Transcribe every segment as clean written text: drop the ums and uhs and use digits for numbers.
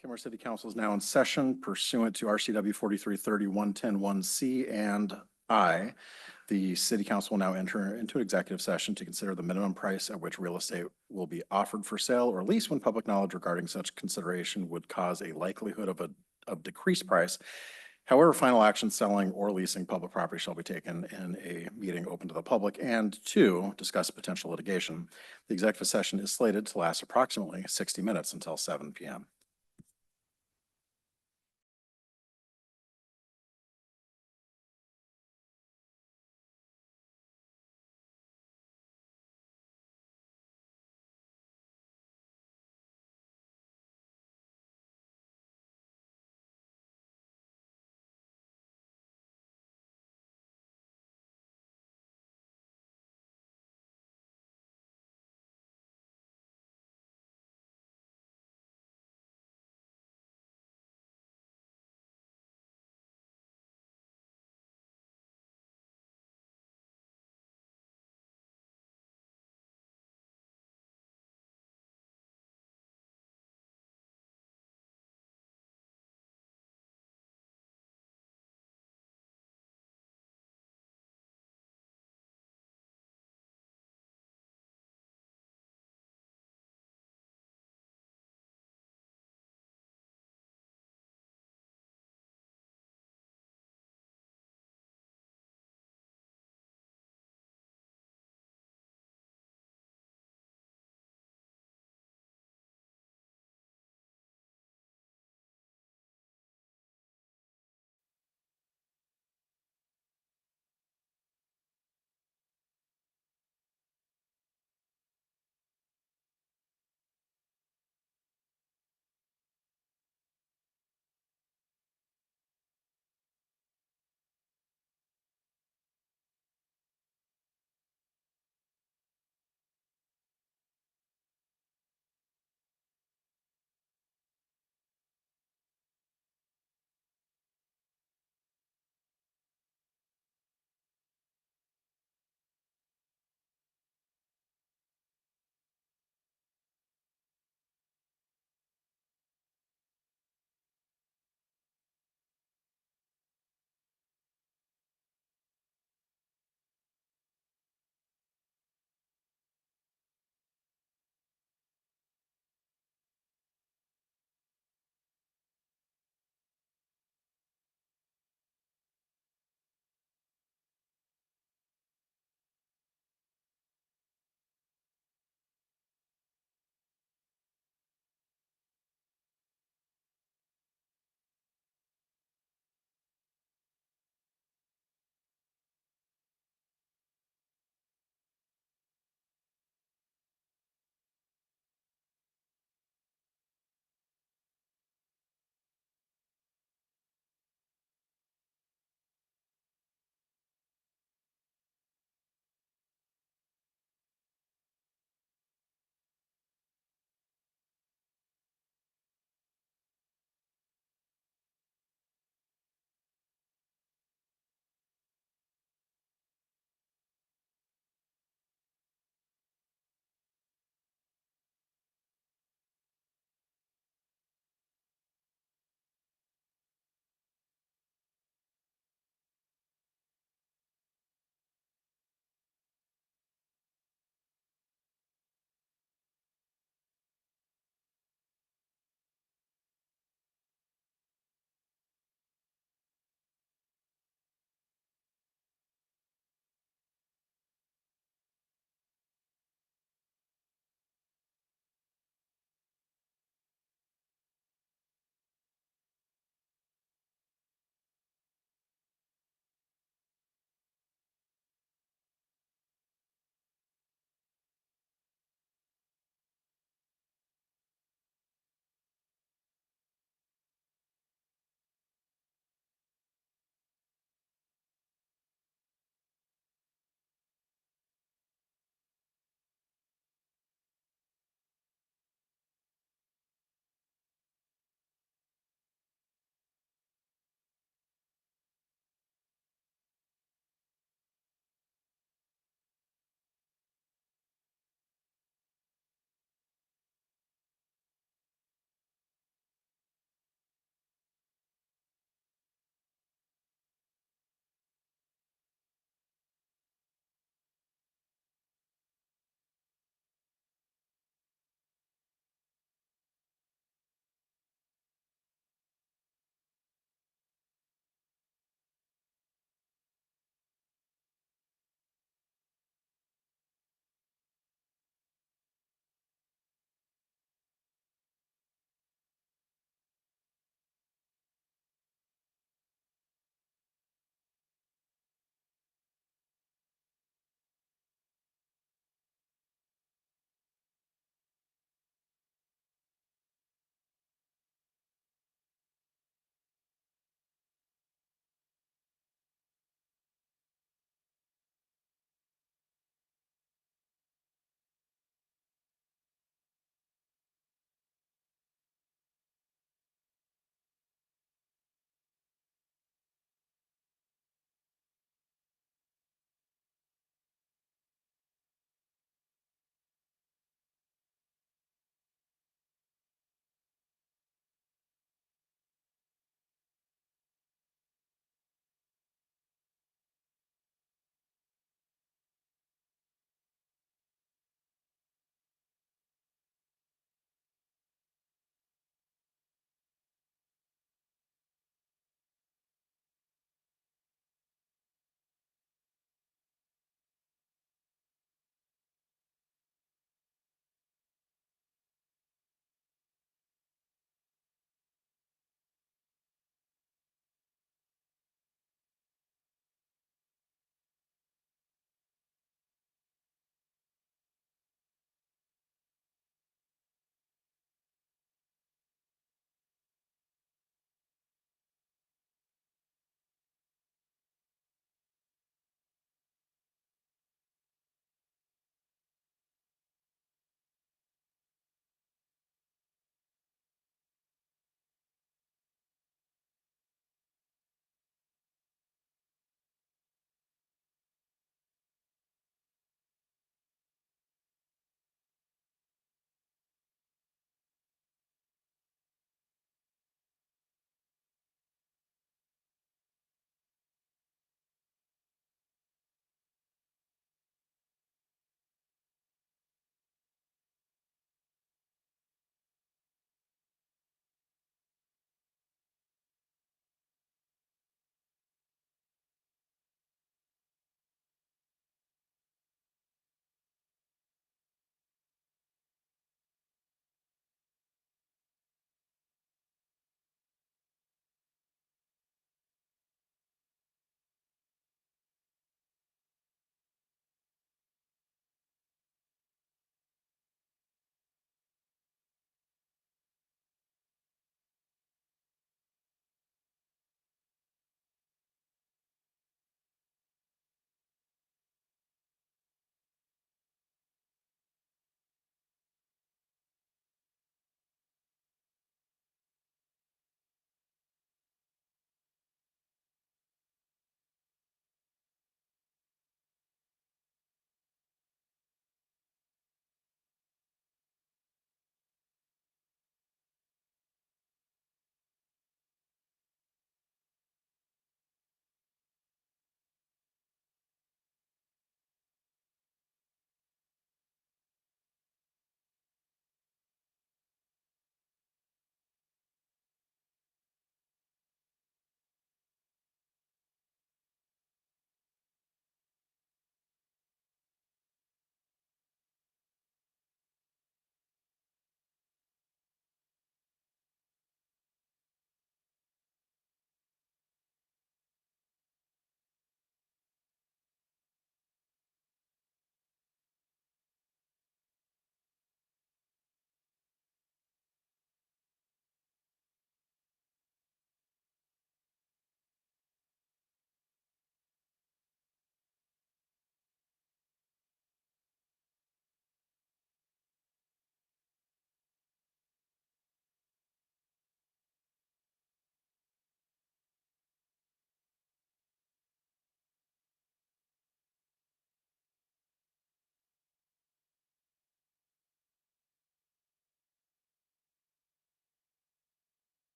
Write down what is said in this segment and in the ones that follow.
Kenmore City Council is now in session pursuant to RCW 4330-110-1C and I. The city council will now enter into executive session to consider the minimum price at which real estate will be offered for sale or lease when public knowledge regarding such consideration would cause a likelihood of decreased price. However, final action selling or leasing public property shall be taken in a meeting open to the public. And two, discuss potential litigation. The executive session is slated to last approximately 60 minutes until 7 p.m.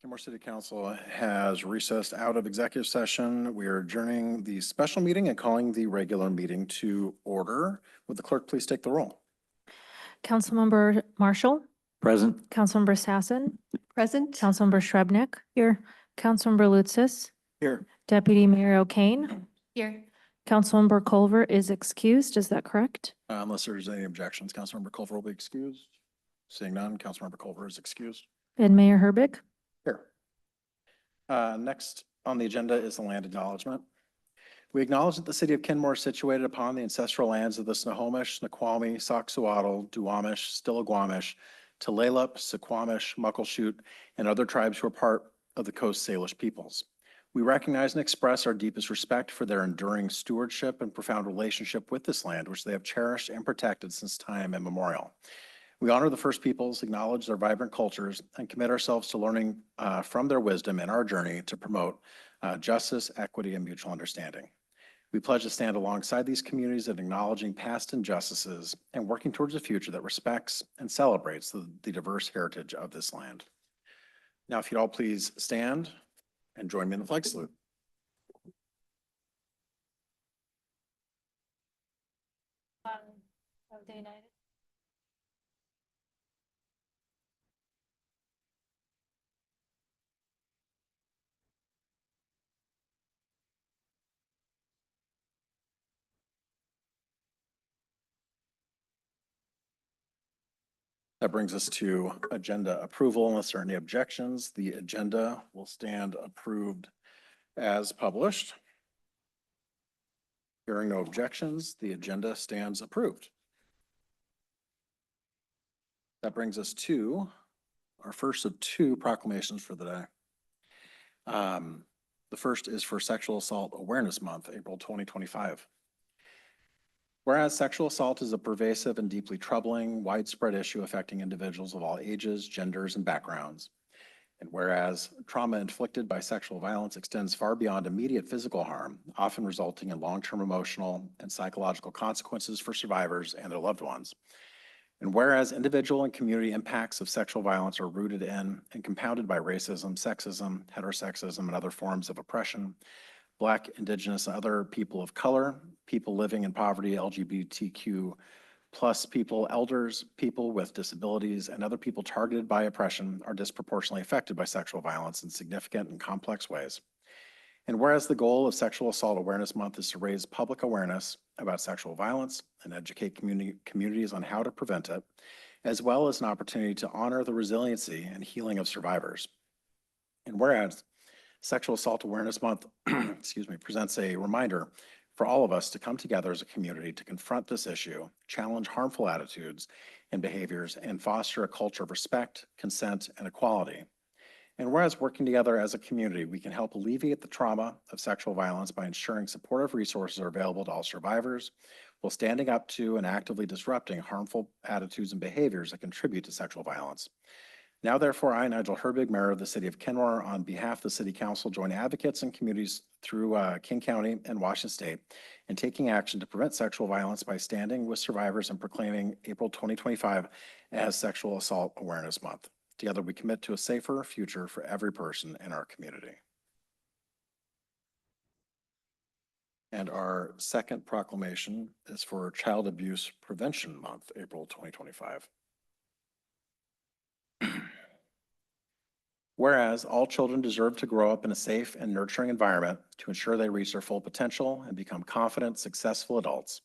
Kenmore City Council has recessed out of executive session. We are adjourning the special meeting and calling the regular meeting to order. Would the clerk please take the roll? Councilmember Marshall, Present. Councilmember Sassen, Present. Councilmember Shrubnik. Here. Councilmember Lutsis, Here. Deputy Mayor O'Kane. Here. Councilmember Culver is excused. Is that correct? Unless there's any objections, Councilmember Culver will be excused. Seeing none, Councilmember Culver is excused. And Mayor Herbig? Here. Next on the agenda is the land acknowledgement. We acknowledge that the city of Kenmore is situated upon the ancestral lands of the Snohomish, Snoqualmie, Soxhawtl, Duwamish, Stillaguamish, Tulalip, Suquamish, Muckleshoot, and other tribes who are part of the Coast Salish peoples. We recognize and express our deepest respect for their enduring stewardship and profound relationship with this land, which they have cherished and protected since time immemorial. We honor the First Peoples, acknowledge their vibrant cultures, and commit ourselves to learning from their wisdom in our journey to promote justice, equity, and mutual understanding. We pledge to stand alongside these communities in acknowledging past injustices and working towards a future that respects and celebrates the diverse heritage of this land. Now, if you'd all please stand and join me in the flag salute. Of the United That brings us to agenda approval. Unless there are any objections, the agenda will stand approved as published. Hearing no objections, the agenda stands approved. That brings us to our first of two proclamations for the day. The first is for Sexual Assault Awareness Month, April 2025. Whereas sexual assault is a pervasive and deeply troubling, widespread issue affecting individuals of all ages, genders, and backgrounds. And whereas trauma inflicted by sexual violence extends far beyond immediate physical harm, often resulting in long-term emotional and psychological consequences for survivors and their loved ones. And whereas individual and community impacts of sexual violence are rooted in and compounded by racism, sexism, heterosexism, and other forms of oppression, Black, Indigenous, and other people of color, people living in poverty, LGBTQ plus people, elders, people with disabilities, and other people targeted by oppression are disproportionately affected by sexual violence in significant and complex ways. And whereas the goal of Sexual Assault Awareness Month is to raise public awareness about sexual violence and educate communities on how to prevent it, as well as an opportunity to honor the resiliency and healing of survivors. And whereas Sexual Assault Awareness Month, presents a reminder for all of us to come together as a community to confront this issue, challenge harmful attitudes and behaviors, and foster a culture of respect, consent, and equality. And whereas working together as a community, we can help alleviate the trauma of sexual violence by ensuring supportive resources are available to all survivors, while standing up to and actively disrupting harmful attitudes and behaviors that contribute to sexual violence. Now, therefore, I, Nigel Herbig, Mayor of the City of Kenmore, on behalf of the City Council, join advocates and communities through King County and Washington State in taking action to prevent sexual violence by standing with survivors and proclaiming April 2025 as Sexual Assault Awareness Month. Together, we commit to a safer future for every person in our community. And our second proclamation is for Child Abuse Prevention Month, April 2025. Whereas all children deserve to grow up in a safe and nurturing environment to ensure they reach their full potential and become confident, successful adults.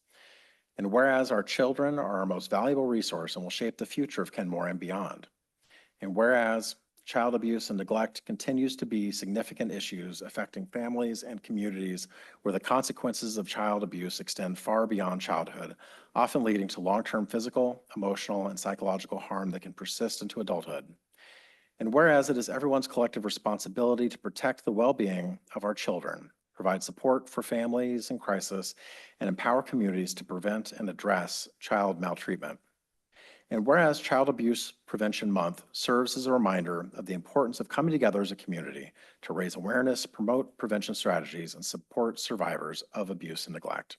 And whereas our children are our most valuable resource and will shape the future of Kenmore and beyond. And whereas child abuse and neglect continues to be significant issues affecting families and communities where the consequences of child abuse extend far beyond childhood, often leading to long-term physical, emotional, and psychological harm that can persist into adulthood. And whereas it is everyone's collective responsibility to protect the well-being of our children, provide support for families in crisis, and empower communities to prevent and address child maltreatment. And whereas Child Abuse Prevention Month serves as a reminder of the importance of coming together as a community to raise awareness, promote prevention strategies, and support survivors of abuse and neglect.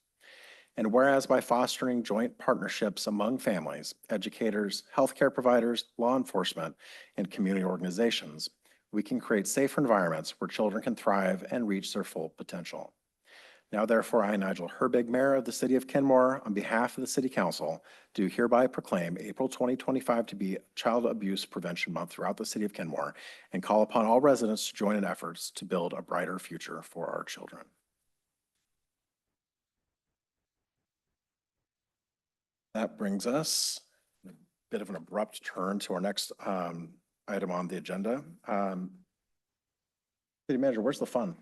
And whereas by fostering joint partnerships among families, educators, healthcare providers, law enforcement, and community organizations, we can create safer environments where children can thrive and reach their full potential. Now therefore, I, Nigel Herbig, Mayor of the City of Kenmore, on behalf of the City Council, do hereby proclaim April 2025 to be Child Abuse Prevention Month throughout the City of Kenmore and call upon all residents to join in efforts to build a brighter future for our children. That brings us a bit of an abrupt turn to our next item on the agenda. City Manager, where's the fun?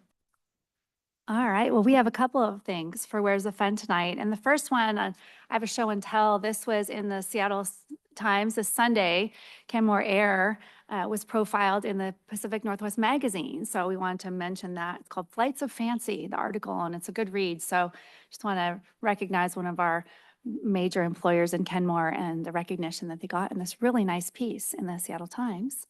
All right, well, we have a couple of things for Where's the Fun tonight. And the first one, I have a show and tell. This was in the Seattle Times this Sunday. Kenmore Air was profiled in the Pacific Northwest magazine. So we wanted to mention that. It's called Flights of Fancy, the article, and it's a good read. So just want to recognize one of our major employers in Kenmore and the recognition that they got in this really nice piece in the Seattle Times.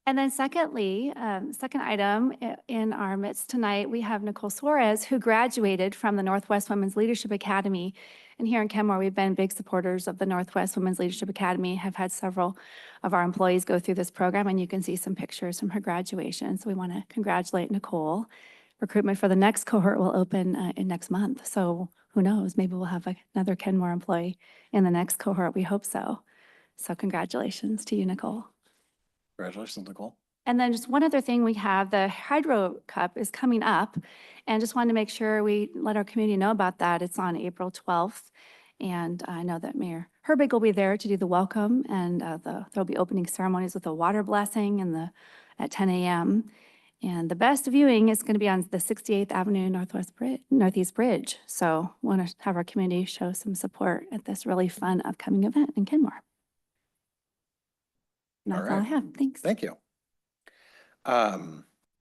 And then secondly, second item in our midst tonight, we have Nicole Suarez, who graduated from the Northwest Women's Leadership Academy. And here in Kenmore, we've been big supporters of the Northwest Women's Leadership Academy, have had several of our employees go through this program, and you can see some pictures from her graduation. So we want to congratulate Nicole. Recruitment for the next cohort will open in next month. So who knows, maybe we'll have another Kenmore employee in the next cohort. We hope so. So congratulations to you, Nicole. Congratulations, Nicole. And then just one other thing we have, the Hydro Cup is coming up, and just wanted to make sure we let our community know about that. It's on April 12th. And I know that Mayor Herbig will be there to do the welcome, and there'll be opening ceremonies with a water blessing and at 10 a.m. And the best viewing is going to be on the 68th Avenue Northeast Bridge. So want to have our community show some support at this really fun upcoming event in Kenmore. And that's all I have. Thanks. Thank you. I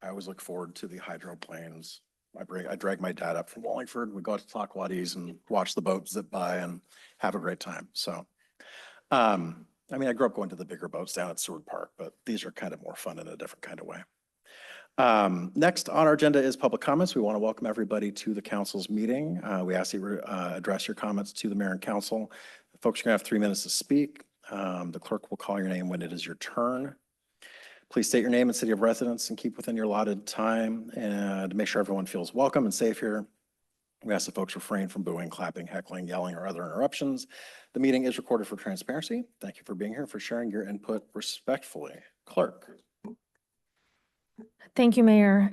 always look forward to the hydroplanes. I drag my dad up from Wallingford. We go out to Tockwatties and watch the boats zip by and have a great time. So, I mean, I grew up going to the bigger boats down at Seward Park, but these are kind of more fun in a different kind of way. Next on our agenda is public comments. We want to welcome everybody to the council's meeting. We ask you address your comments to the mayor and council. Folks are going to have 3 minutes to speak. The clerk will call your name when it is your turn. Please state your name and city of residence and keep within your allotted time, and to make sure everyone feels welcome and safe here. We ask that folks refrain from booing, clapping, heckling, yelling, or other interruptions. The meeting is recorded for transparency. Thank you for being here, for sharing your input respectfully. Clerk. Thank you, Mayor.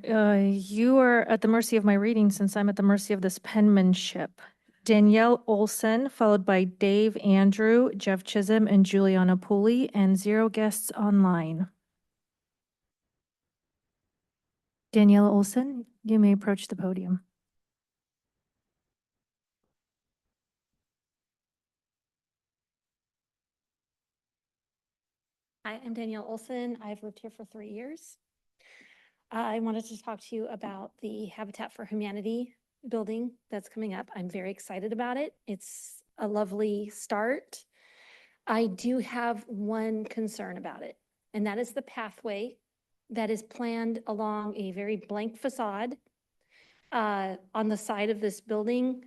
You are at the mercy of my reading since I'm at the mercy of this penmanship. Danielle Olson, followed by Dave Andrew, Jeff Chisholm, and Juliana Pooley, and 0 guests online. Danielle Olson, you may approach the podium. Hi, I'm Danielle Olson. I've lived here for 3 years. I wanted to talk to you about the Habitat for Humanity building that's coming up. I'm very excited about it. It's a lovely start. I do have one concern about it, and that is the pathway that is planned along a very blank facade on the side of this building.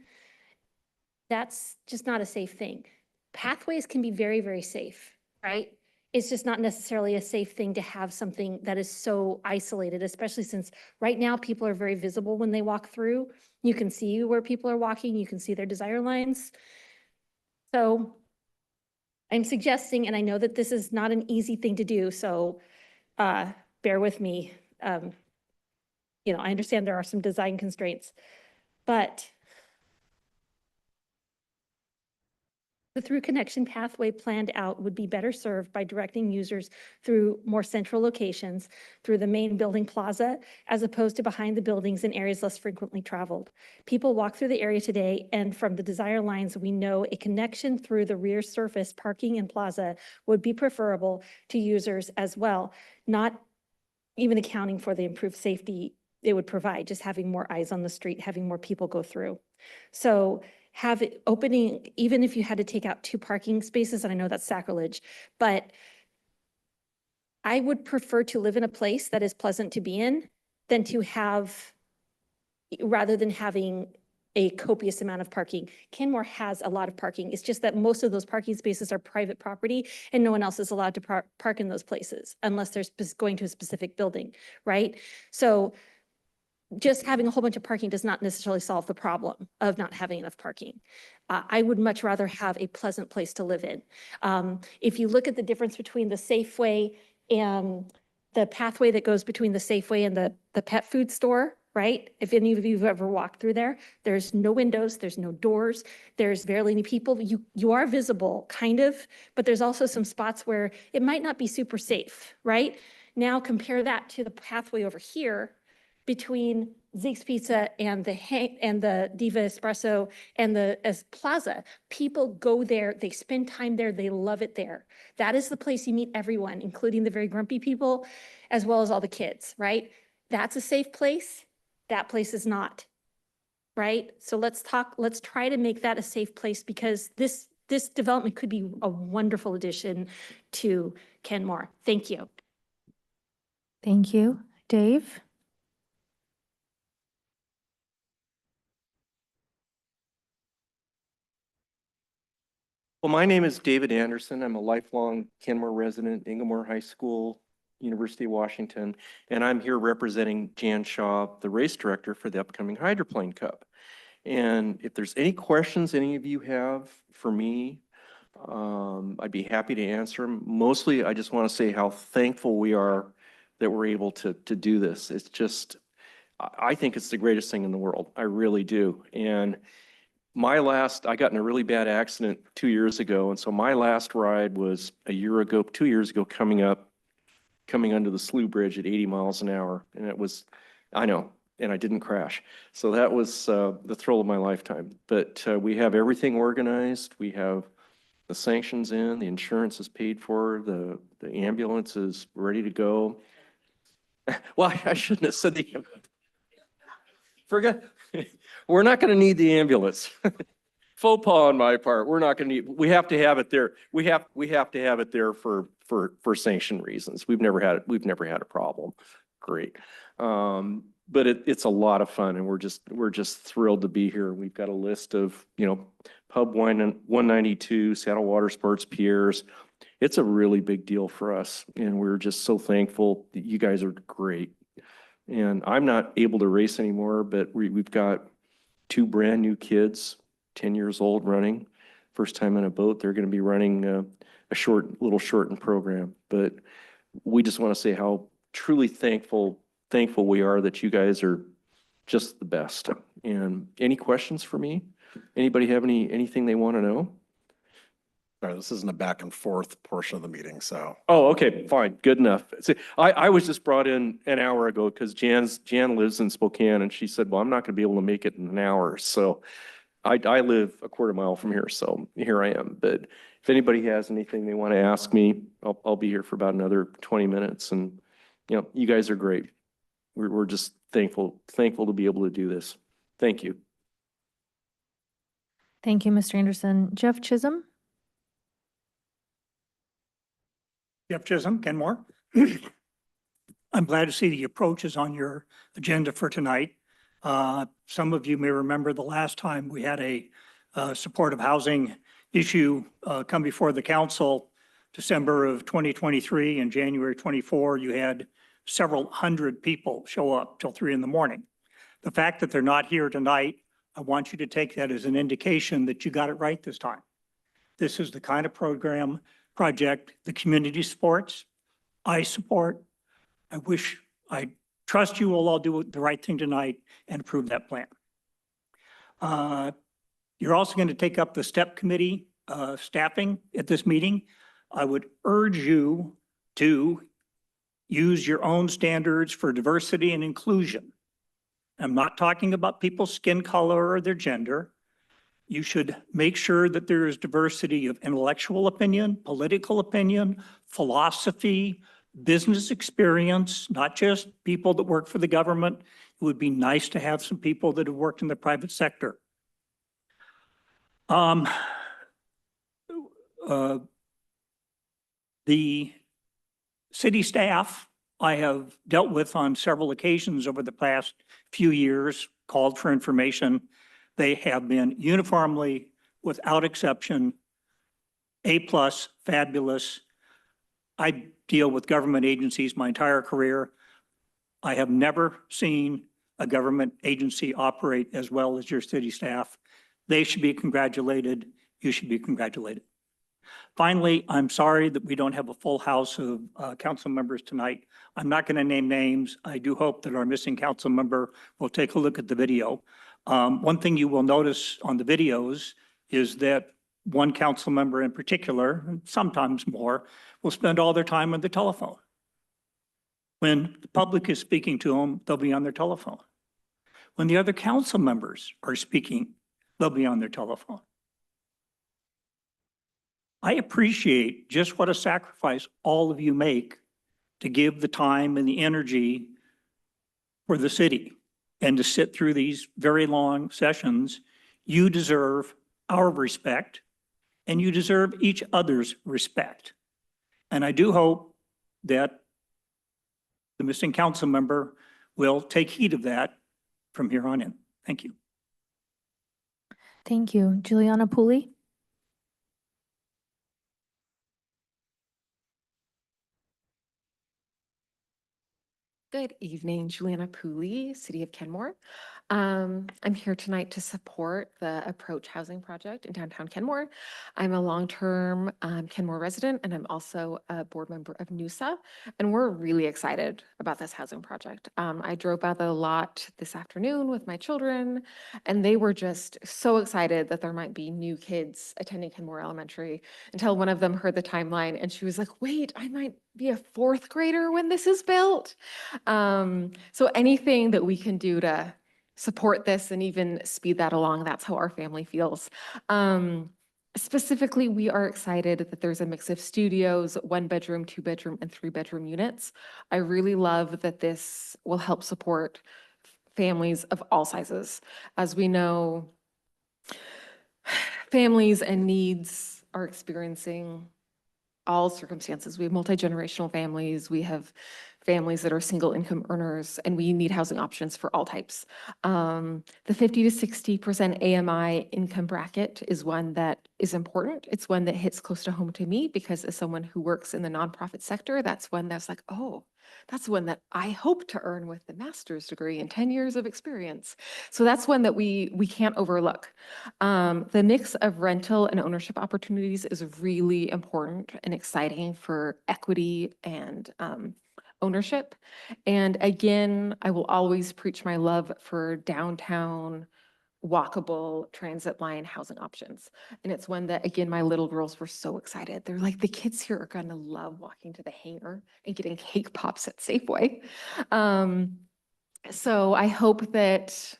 That's just not a safe thing. Pathways can be very, very safe, right? It's just not necessarily a safe thing to have something that is so isolated, especially since right now people are very visible when they walk through. You can see where people are walking, you can see their desire lines. So I'm suggesting, and I know that this is not an easy thing to do, so bear with me. You know, I understand there are some design constraints, but the through connection pathway planned out would be better served by directing users through more central locations through the main building plaza, as opposed to behind the buildings in areas less frequently traveled. People walk through the area today, and from the desire lines, we know a connection through the rear surface parking and plaza would be preferable to users as well, not even accounting for the improved safety it would provide, just having more eyes on the street, having more people go through. So have it opening, even if you had to take out 2 parking spaces, and I know that's sacrilege, but I would prefer to live in a place that is pleasant to be in than to have, rather than having a copious amount of parking. Kenmore has a lot of parking. It's just that most of those parking spaces are private property and no one else is allowed to park in those places unless they're going to a specific building, right? So just having a whole bunch of parking does not necessarily solve the problem of not having enough parking. I would much rather have a pleasant place to live in. If you look at the difference between the Safeway and the pathway that goes between the Safeway and the pet food store, right? If any of you have ever walked through there, there's no windows, there's no doors, there's barely any people. You are visible, kind of, but there's also some spots where it might not be super safe, right? Now compare that to the pathway over here between Zeke's Pizza and the Diva Espresso and the Plaza. People go there, they spend time there, they love it there. That is the place you meet everyone, including the very grumpy people, as well as all the kids, right? That's a safe place. That place is not, right? So let's try to make that a safe place because this development could be a wonderful addition to Kenmore. Thank you. Thank you. Dave? Well, my name is David Anderson. I'm a lifelong Kenmore resident, Inglemoor High School, University of Washington, and I'm here representing Jan Shaw, the race director for the upcoming Hydroplane Cup. And if there's any questions any of you have for me, I'd be happy to answer them. Mostly, I just want to say how thankful we are that we're able to do this. It's just, I think it's the greatest thing in the world. I really do. And I got in a really bad accident 2 years ago. And so my last ride was 2 years ago, coming under the Slough Bridge at 80 miles an hour. And it was, I know, and I didn't crash. So that was the thrill of my lifetime. But we have everything organized. We have the sanctions in, the insurance is paid for, the ambulance is ready to go. Well, I shouldn't have said the, forget, we're not going to need the ambulance. Faux pas on my part. We're not going to need, we have to have it there. We have to have it there for sanction reasons. We've never had a problem. Great. But it's a lot of fun and we're just thrilled to be here. We've got a list of, Pub 192, Saddle Water Sports Piers. It's a really big deal for us. And we're just so thankful that you guys are great. And I'm not able to race anymore, but we've got 2 brand new kids, 10 years old, running. First time on a boat. They're going to be running a little shortened program. But we just want to say how truly thankful we are that you guys are just the best. And any questions for me? Anybody have anything they want to know? Sorry, this isn't a back and forth portion of the meeting, so. Oh, okay, fine, good enough. See, I was just brought in an hour ago because Jan lives in Spokane and she said, well, I'm not going to be able to make it in an hour. So I live a quarter mile from here, so here I am. But if anybody has anything they want to ask me, I'll be here for about another 20 minutes. And you guys are great. We're just thankful to be able to do this. Thank you. Thank you, Mr. Anderson. Jeff Chisholm? Jeff Chisholm, Kenmore. I'm glad to see the approach is on your agenda for tonight. Some of you may remember the last time we had a supportive housing issue come before the council, December of 2023 and January 24, you had several hundred people show up till 3 a.m. The fact that they're not here tonight, I want you to take that as an indication that you got it right this time. This is the kind of project the community supports, I support. I trust you will all do the right thing tonight and approve that plan. You're also going to take up the STEP committee staffing at this meeting. I would urge you to use your own standards for diversity and inclusion. I'm not talking about people's skin color or their gender. You should make sure that there is diversity of intellectual opinion, political opinion, philosophy, business experience, not just people that work for the government. It would be nice to have some people that have worked in the private sector. The city staff I have dealt with on several occasions over the past few years, called for information. They have been uniformly, without exception, A+, fabulous. I deal with government agencies my entire career. I have never seen a government agency operate as well as your city staff. They should be congratulated. You should be congratulated. Finally, I'm sorry that we don't have a full house of council members tonight. I'm not going to name names. I do hope that our missing council member will take a look at the video. One thing you will notice on the videos is that one council member in particular, and sometimes more, will spend all their time on the telephone. When the public is speaking to them, they'll be on their telephone. When the other council members are speaking, they'll be on their telephone. I appreciate just what a sacrifice all of you make to give the time and the energy for the city and to sit through these very long sessions. You deserve our respect and you deserve each other's respect. And I do hope that the missing council member will take heed of that from here on in. Thank you. Thank you. Juliana Pooley? Good evening, Juliana Pooley, City of Kenmore. I'm here tonight to support the Approach Housing Project in downtown Kenmore. I'm a long-term Kenmore resident, and I'm also a board member of NUSA, and we're really excited about this housing project. I drove by the lot this afternoon with my children, and they were just so excited that there might be new kids attending Kenmore Elementary until one of them heard the timeline, and she was like, wait, I might be a fourth grader when this is built. So anything that we can do to support this and even speed that along, that's how our family feels. Specifically, we are excited that there's a mix of studios, 1-bedroom, 2-bedroom, and 3-bedroom units. I really love that this will help support families of all sizes. As we know, families and needs are experiencing all circumstances. We have multi-generational families. We have families that are single income earners, and we need housing options for all types. The 50 to 60% AMI income bracket is one that is important. It's one that hits close to home to me because as someone who works in the nonprofit sector, that's one that's like, oh, that's one that I hope to earn with the master's degree and 10 years of experience. So that's one that we can't overlook. The mix of rental and ownership opportunities is really important and exciting for equity and ownership. And again, I will always preach my love for downtown walkable transit line housing options. And it's one that, again, my little girls were so excited. They're like, the kids here are gonna love walking to the hangar and getting cake pops at Safeway. So I hope that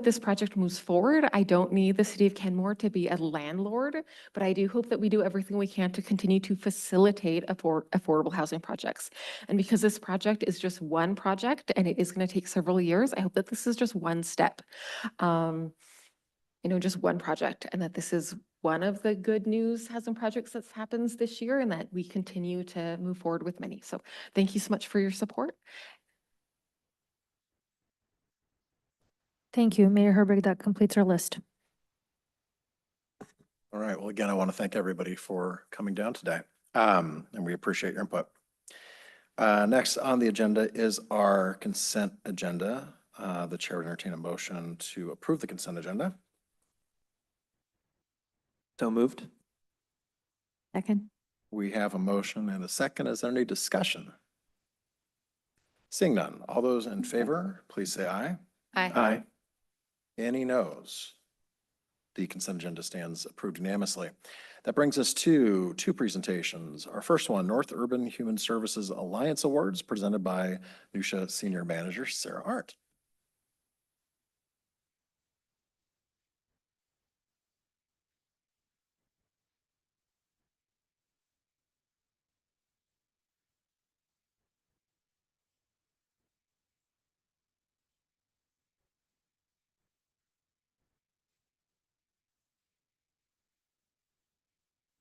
this project moves forward. I don't need the city of Kenmore to be a landlord, but I do hope that we do everything we can to continue to facilitate affordable housing projects. And because this project is just one project and it is going to take several years, I hope that this is just one step, just one project, and that this is one of the good news housing projects that happens this year and that we continue to move forward with many. So thank you so much for your support. Thank you, Mayor Herberg. That completes our list. All right. Well, again, I want to thank everybody for coming down today. And we appreciate your input. Next on the agenda is our consent agenda. The chair would entertain a motion to approve the consent agenda. So moved. Second. We have a motion and a second. Is there any discussion? Seeing none, all those in favor, please say aye. Aye. Any noes? The consent agenda stands approved unanimously. That brings us to two presentations. Our first one, North Urban Human Services Alliance Awards, presented by NUSHA Senior Manager Sarah Arndt.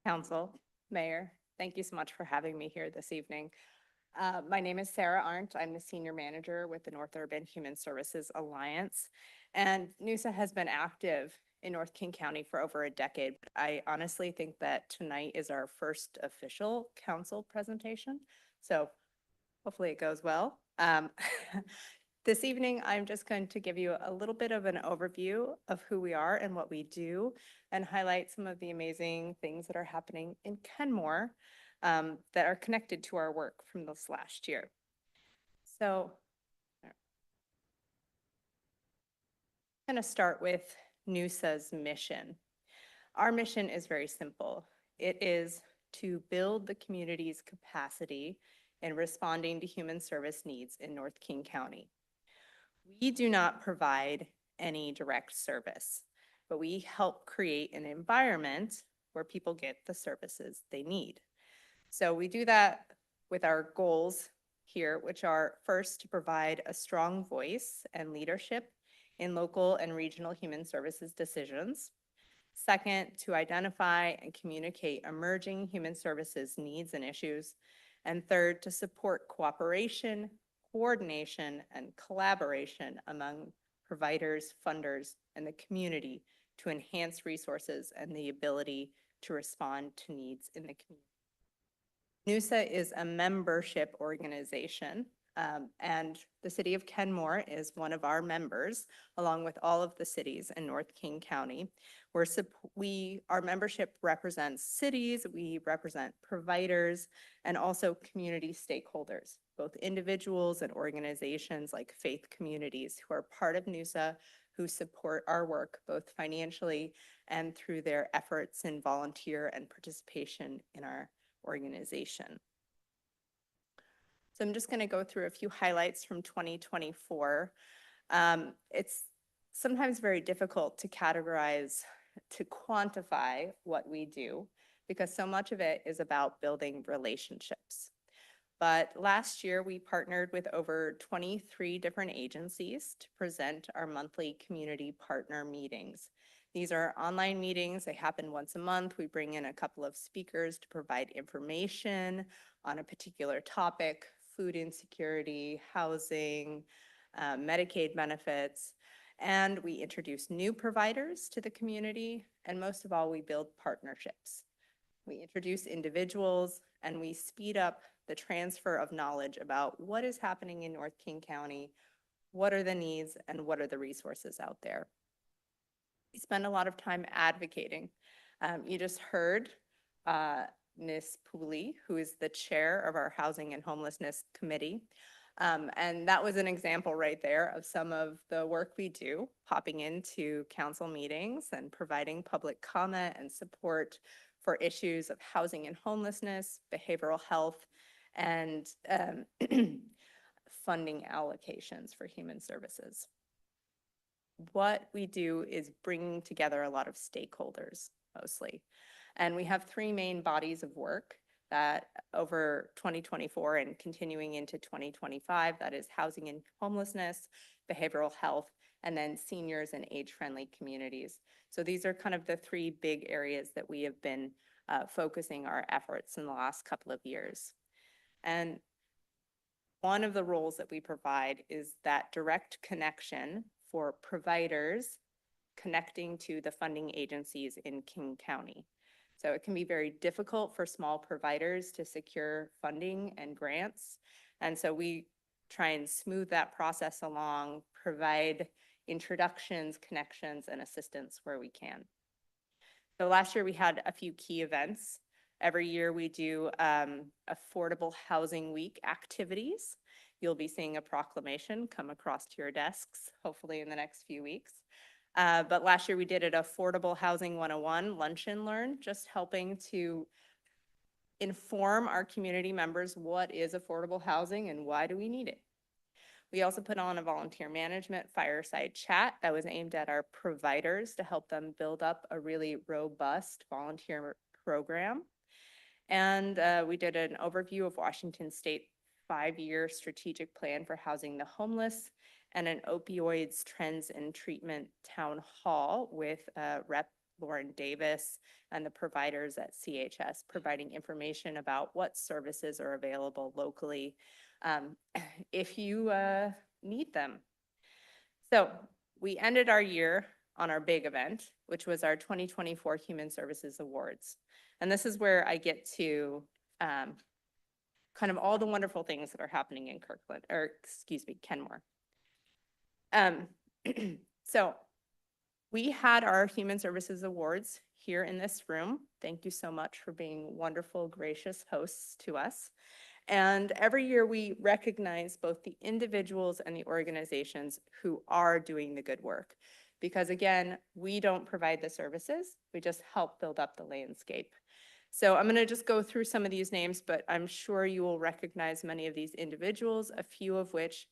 Council, Mayor, thank you so much for having me here this evening. My name is Sarah Arndt. I'm the Senior Manager with the North Urban Human Services Alliance. And NUSA has been active in North King County for over a decade. But I honestly think that tonight is our first official council presentation. So hopefully it goes well. This evening, I'm just going to give you a little bit of an overview of who we are and what we do, and highlight some of the amazing things that are happening in Kenmore that are connected to our work from this last year. So I'm going to start with NUSA's mission. Our mission is very simple. It is to build the community's capacity in responding to human service needs in North King County. We do not provide any direct service, but we help create an environment where people get the services they need. So we do that with our goals here, which are first to provide a strong voice and leadership in local and regional human services decisions. Second, to identify and communicate emerging human services needs and issues. And third, to support cooperation, coordination, and collaboration among providers, funders, and the community to enhance resources and the ability to respond to needs in the community. NUSA is a membership organization, and the city of Kenmore is one of our members, along with all of the cities in North King County. Our membership represents cities, we represent providers, and also community stakeholders, both individuals and organizations like faith communities who are part of NUSA, who support our work both financially and through their efforts in volunteer and participation in our organization. So I'm just going to go through a few highlights from 2024. It's sometimes very difficult to categorize, to quantify what we do, because so much of it is about building relationships. But last year, we partnered with over 23 different agencies to present our monthly community partner meetings. These are online meetings. They happen once a month. We bring in a couple of speakers to provide information on a particular topic: food insecurity, housing, Medicaid benefits. And we introduce new providers to the community. And most of all, we build partnerships. We introduce individuals and we speed up the transfer of knowledge about what is happening in North King County, what are the needs, and what are the resources out there. We spend a lot of time advocating. You just heard Ms. Pooley, who is the chair of our Housing and Homelessness Committee. And that was an example right there of some of the work we do, popping into council meetings and providing public comment and support for issues of housing and homelessness, behavioral health, and funding allocations for human services. What we do is bringing together a lot of stakeholders, mostly. And we have three main bodies of work that over 2024 and continuing into 2025, that is housing and homelessness, behavioral health, and then seniors and age-friendly communities. So these are kind of the three big areas that we have been focusing our efforts in the last couple of years. And one of the roles that we provide is that direct connection for providers connecting to the funding agencies in King County. So it can be very difficult for small providers to secure funding and grants. And so we try and smooth that process along, provide introductions, connections, and assistance where we can. So last year we had a few key events. Every year we do Affordable Housing Week activities. You'll be seeing a proclamation come across to your desks, hopefully in the next few weeks. But last year we did an Affordable Housing 101 Lunch and Learn, just helping to inform our community members what is affordable housing and why do we need it. We also put on a volunteer management fireside chat that was aimed at our providers to help them build up a really robust volunteer program. And we did an overview of Washington State 5-year strategic plan for housing the homeless and an opioids trends and treatment town hall with Rep. Lauren Davis and the providers at CHS, providing information about what services are available locally if you need them. So we ended our year on our big event, which was our 2024 Human Services Awards. And this is where I get to kind of all the wonderful things that are happening in Kirkland, or excuse me, Kenmore. So we had our Human Services Awards here in this room. Thank you so much for being wonderful, gracious hosts to us. And every year we recognize both the individuals and the organizations who are doing the good work. Because again, we don't provide the services, we just help build up the landscape. So I'm going to just go through some of these names, but I'm sure you will recognize many of these individuals, a few of which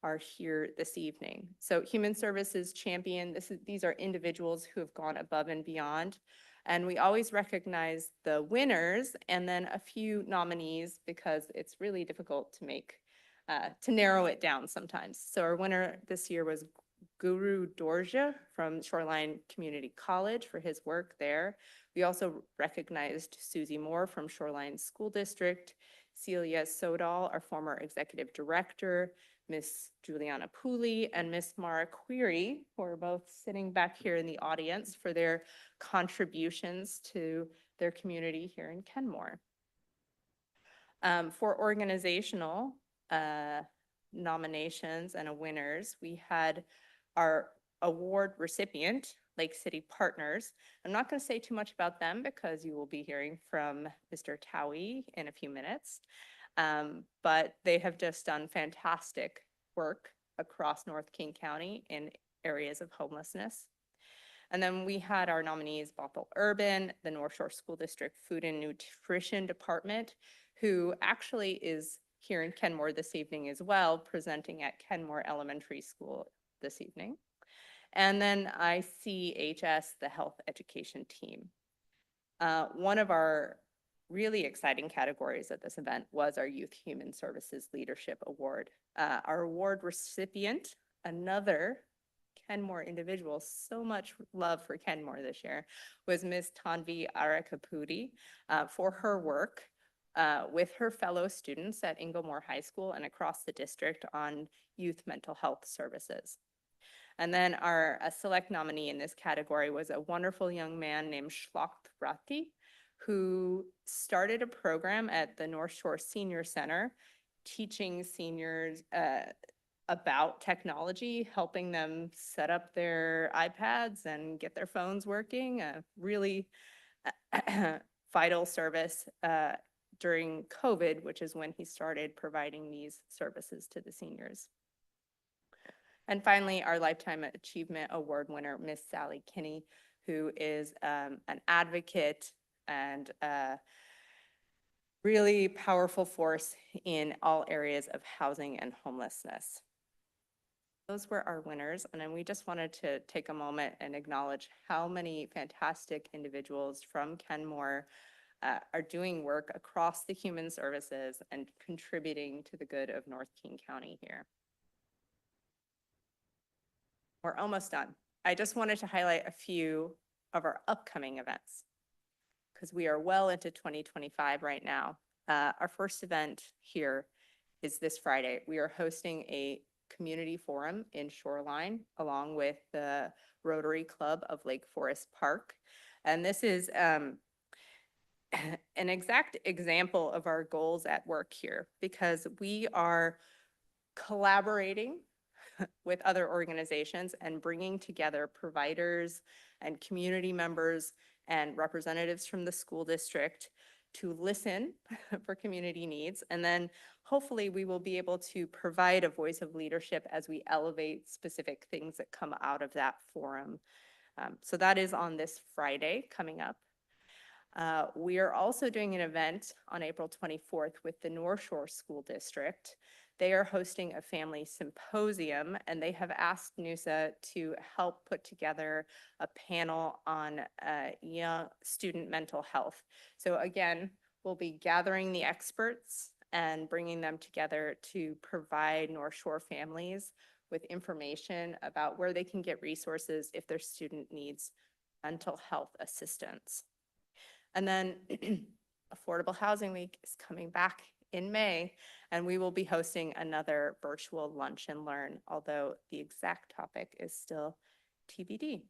are here this evening. So Human Services Champion, these are individuals who have gone above and beyond. And we always recognize the winners and then a few nominees because it's really difficult to make, to narrow it down sometimes. So our winner this year was Guru Dorje from Shoreline Community College for his work there. We also recognized Susie Moore from Shoreline School District, Celia Sodal, our former executive director, Miss Juliana Pooley, and Miss Mara Query, who are both sitting back here in the audience for their contributions to their community here in Kenmore. For organizational nominations and winners, we had our award recipient, Lake City Partners. I'm not going to say too much about them because you will be hearing from Mr. Towie in a few minutes. But they have just done fantastic work across North King County in areas of homelessness. And then we had our nominees, Bothell Urban, the North Shore School District Food and Nutrition Department, who actually is here in Kenmore this evening as well, presenting at Kenmore Elementary School this evening. And then ICHS, the Health Education Team. One of our really exciting categories at this event was our Youth Human Services Leadership Award. Our award recipient, another Kenmore individual, so much love for Kenmore this year, was Ms. Tanvi Arakapudi for her work with her fellow students at Inglemore High School and across the district on youth mental health services. And then our select nominee in this category was a wonderful young man named Shlok Rati, who started a program at the North Shore Senior Center, teaching seniors about technology, helping them set up their iPads and get their phones working, a really vital service during COVID, which is when he started providing these services to the seniors. And finally, our Lifetime Achievement Award winner, Miss Sally Kinney, who is an advocate and a really powerful force in all areas of housing and homelessness. Those were our winners, and then we just wanted to take a moment and acknowledge how many fantastic individuals from Kenmore are doing work across the human services and contributing to the good of North King County here. We're almost done. I just wanted to highlight a few of our upcoming events because we are well into 2025 right now. Our first event here is this Friday. We are hosting a community forum in Shoreline along with the Rotary Club of Lake Forest Park. And this is an exact example of our goals at work here because we are collaborating with other organizations and bringing together providers and community members and representatives from the school district to listen for community needs. And then hopefully we will be able to provide a voice of leadership as we elevate specific things that come out of that forum. So that is on this Friday coming up. We are also doing an event on April 24th with the North Shore School District. They are hosting a family symposium, and they have asked NUSA to help put together a panel on young student mental health. So again, we'll be gathering the experts and bringing them together to provide North Shore families with information about where they can get resources if their student needs mental health assistance. And then Affordable Housing Week is coming back in May, and we will be hosting another virtual lunch and learn, although the exact topic is still TBD.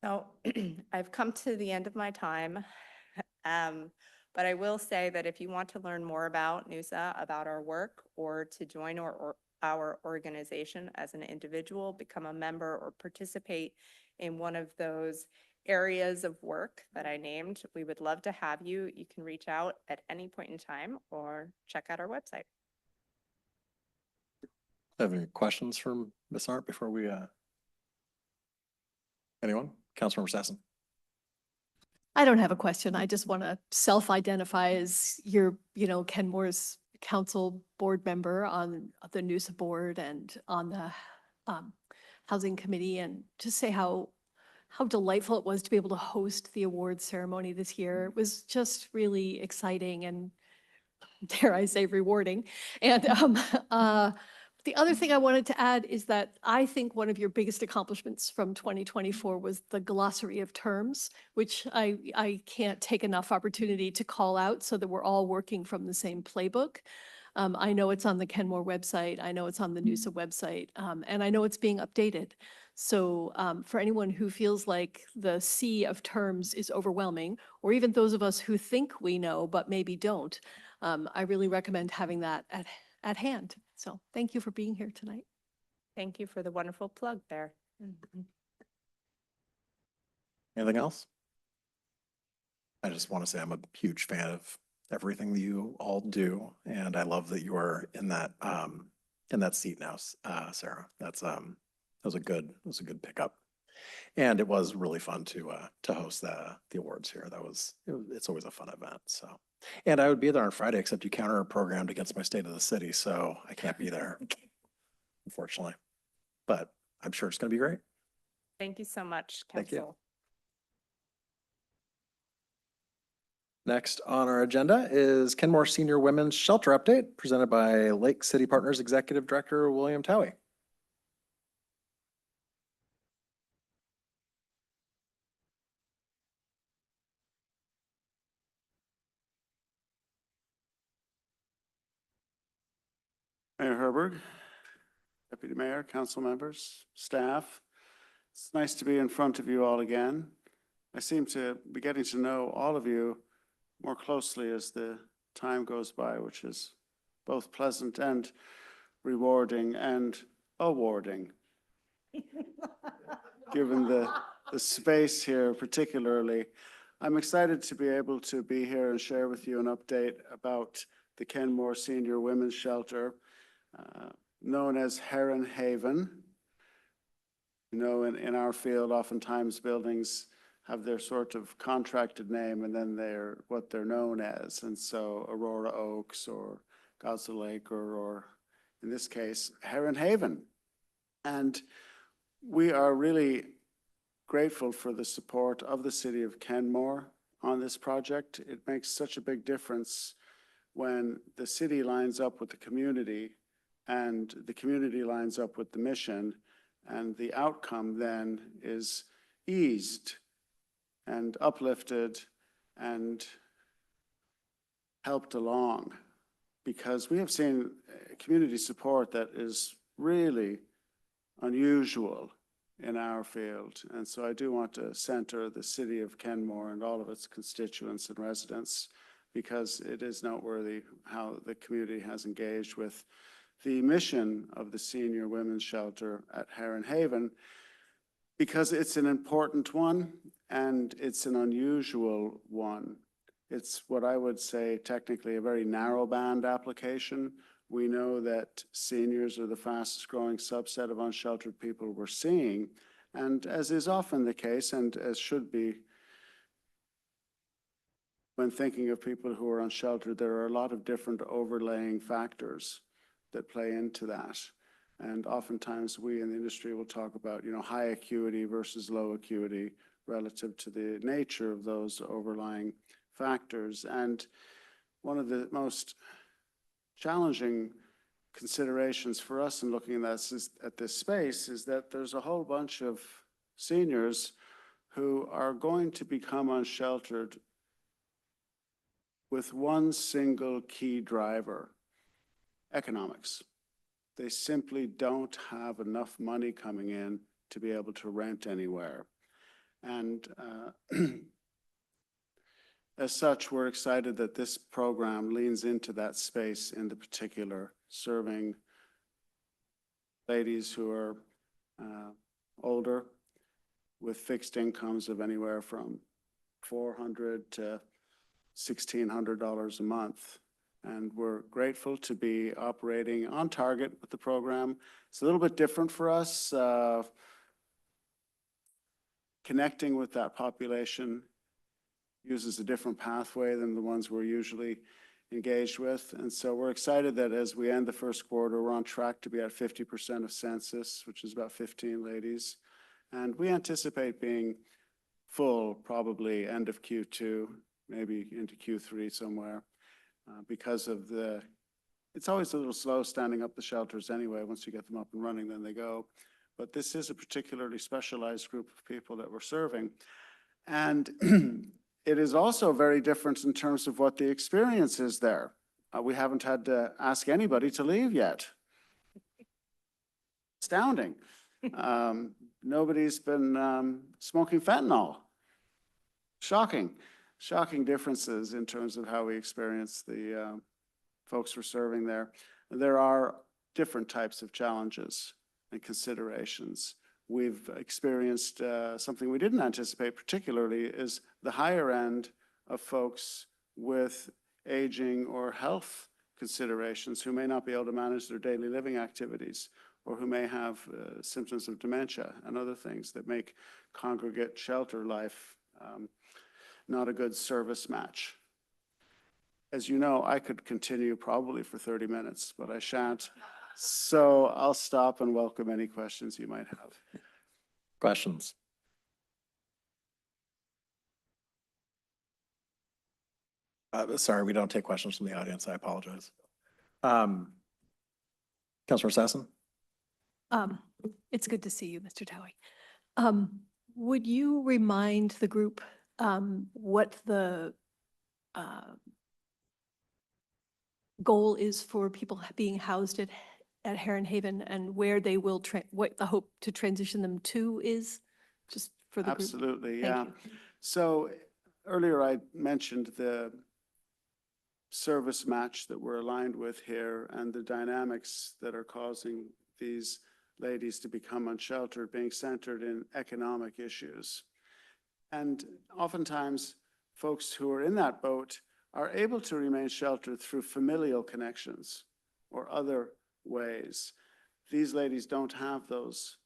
So I've come to the end of my time. But I will say that if you want to learn more about NUSA, about our work, or to join our organization as an individual, become a member, or participate in one of those areas of work that I named, we would love to have you. You can reach out at any point in time or check out our website. Have any questions from Ms. Arndt before we, anyone? Councilmember Sassen? I don't have a question. I just want to self-identify as your, Kenmore's council board member on the NUSA board and on the housing committee, and just say how delightful it was to be able to host the awards ceremony this year. It was just really exciting and, dare I say, rewarding. And the other thing I wanted to add is that I think one of your biggest accomplishments from 2024 was the glossary of terms, which I can't take enough opportunity to call out so that we're all working from the same playbook. I know it's on the Kenmore website, I know it's on the NUSA website, and I know it's being updated. So for anyone who feels like the sea of terms is overwhelming, or even those of us who think we know but maybe don't, I really recommend having that at hand. So thank you for being here tonight. Thank you for the wonderful plug there. Anything else? I just want to say I'm a huge fan of everything that you all do, and I love that you are in that seat now, Sarah. That was a good pickup, and it was really fun to host the awards here. It's always a fun event. So, and I would be there on Friday, except you counter programmed against my state of the city, so I can't be there, unfortunately. But I'm sure it's going to be great. Thank you so much, Thank you. Council. Next on our agenda is Kenmore Senior Women's Shelter Update, presented by Lake City Partners Executive Director William Towie. Mayor Herberg, Deputy Mayor, council members, staff. It's nice to be in front of you all again. I seem to be getting to know all of you more closely as the time goes by, which is both pleasant and rewarding and awarding. Given the space here particularly, I'm excited to be able to be here and share with you an update about the Kenmore Senior Women's Shelter, known as Heron Haven. You know, in our field, oftentimes buildings have their sort of contracted name and then they're what they're known as. And so Aurora Oaks or Godzilla Lake or in this case, Heron Haven. And we are really grateful for the support of the city of Kenmore on this project. It makes such a big difference when the city lines up with the community and the community lines up with the mission, and the outcome then is eased and uplifted and helped along, because we have seen community support that is really unusual in our field. And so I do want to center the city of Kenmore and all of its constituents and residents, because it is noteworthy how the community has engaged with the mission of the Senior Women's Shelter at Heron Haven, because it's an important one and it's an unusual one. It's what I would say technically a very narrow band application. We know that seniors are the fastest growing subset of unsheltered people we're seeing. And as is often the case, and as should be when thinking of people who are unsheltered, there are a lot of different overlaying factors that play into that. And oftentimes we in the industry will talk about, high acuity versus low acuity relative to the nature of those overlying factors. And one of the most challenging considerations for us in looking at this space is that there's a whole bunch of seniors who are going to become unsheltered with one single key driver: economics. They simply don't have enough money coming in to be able to rent anywhere. And as such, we're excited that this program leans into that space, in the particular, serving ladies who are older with fixed incomes of anywhere from $400 to $1,600 a month. And we're grateful to be operating on target with the program. It's a little bit different for us. Connecting with that population uses a different pathway than the ones we're usually engaged with. And so we're excited that as we end the first quarter, we're on track to be at 50% of census, which is about 15 ladies. And we anticipate being full probably end of Q2, maybe into Q3 somewhere, because of it's always a little slow standing up the shelters anyway. Once you get them up and running, then they go. But this is a particularly specialized group of people that we're serving. And it is also very different in terms of what the experience is there. We haven't had to ask anybody to leave yet. Astounding. Nobody's been smoking fentanyl. Shocking. Shocking differences in terms of how we experience the folks we're serving there. There are different types of challenges and considerations. We've experienced something we didn't anticipate particularly is the higher end of folks with aging or health considerations who may not be able to manage their daily living activities, or who may have symptoms of dementia and other things that make congregate shelter life not a good service match. As you know, I could continue probably for 30 minutes, but I shan't. So I'll stop and welcome any questions you might have. Questions? Sorry, we don't take questions from the audience. I apologize. Councilor Sassen? It's good to see you, Mr. Towie. Would you remind the group what the goal is for people being housed at Heron Haven, and where they will, what the hope to transition them to is, just for the group? Absolutely, Thank yeah. you. So earlier I mentioned the service match that we're aligned with here and the dynamics that are causing these ladies to become unsheltered, being centered in economic issues. And oftentimes, folks who are in that boat are able to remain sheltered through familial connections or other ways. These ladies don't have those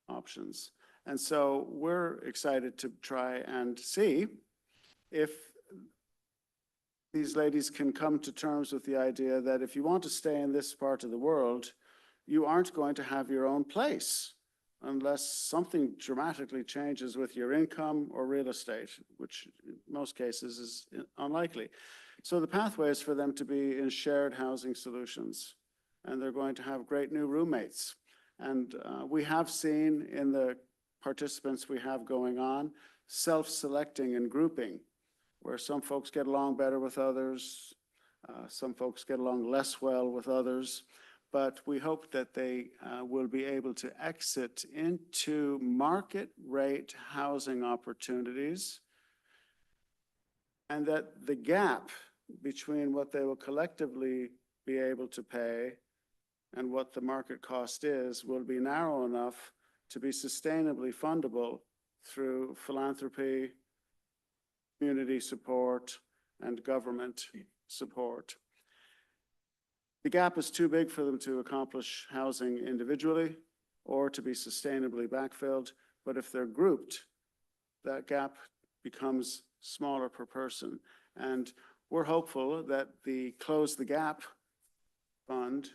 options. And so we're excited to try and see if these ladies can come to terms with the idea that if you want to stay in this part of the world, you aren't going to have your own place unless something dramatically changes with your income or real estate, which in most cases is unlikely. So the pathway is for them to be in shared housing solutions, and they're going to have great new roommates. And we have seen in the participants we have going on, self-selecting and grouping, where some folks get along better with others, some folks get along less well with others. But we hope that they will be able to exit into market rate housing opportunities, and that the gap between what they will collectively be able to pay and what the market cost is will be narrow enough to be sustainably fundable through philanthropy, community support, and government support. The gap is too big for them to accomplish housing individually or to be sustainably backfilled, but if they're grouped, that gap becomes smaller per person. And we're hopeful that the Close the Gap Fund,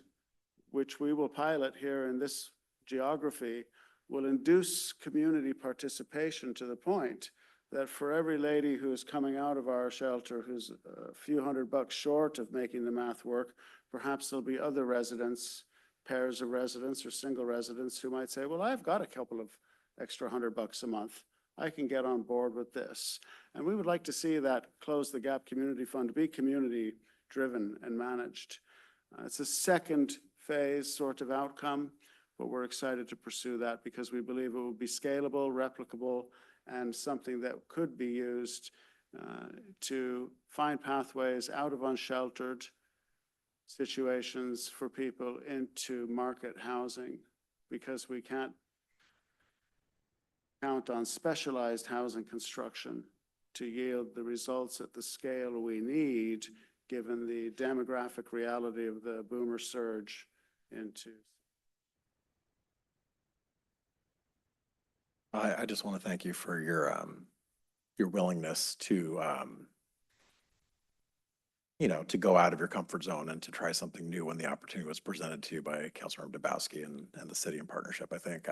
which we will pilot here in this geography, will induce community participation to the point that for every lady who is coming out of our shelter who's a few $100 short of making the math work, perhaps there'll be other residents, pairs of residents or single residents who might say, well, I've got a couple of extra $100 a month. I can get on board with this. And we would like to see that Close the Gap Community Fund be community-driven and managed. It's a second phase sort of outcome, but we're excited to pursue that because we believe it will be scalable, replicable, and something that could be used to find pathways out of unsheltered situations for people into market housing, because we can't count on specialized housing construction to yield the results at the scale we need, given the demographic reality of the boomer surge into. I just want to thank you for your willingness to, to go out of your comfort zone and to try something new when the opportunity was presented to you by Councilmember Dabowski and the city in partnership. I think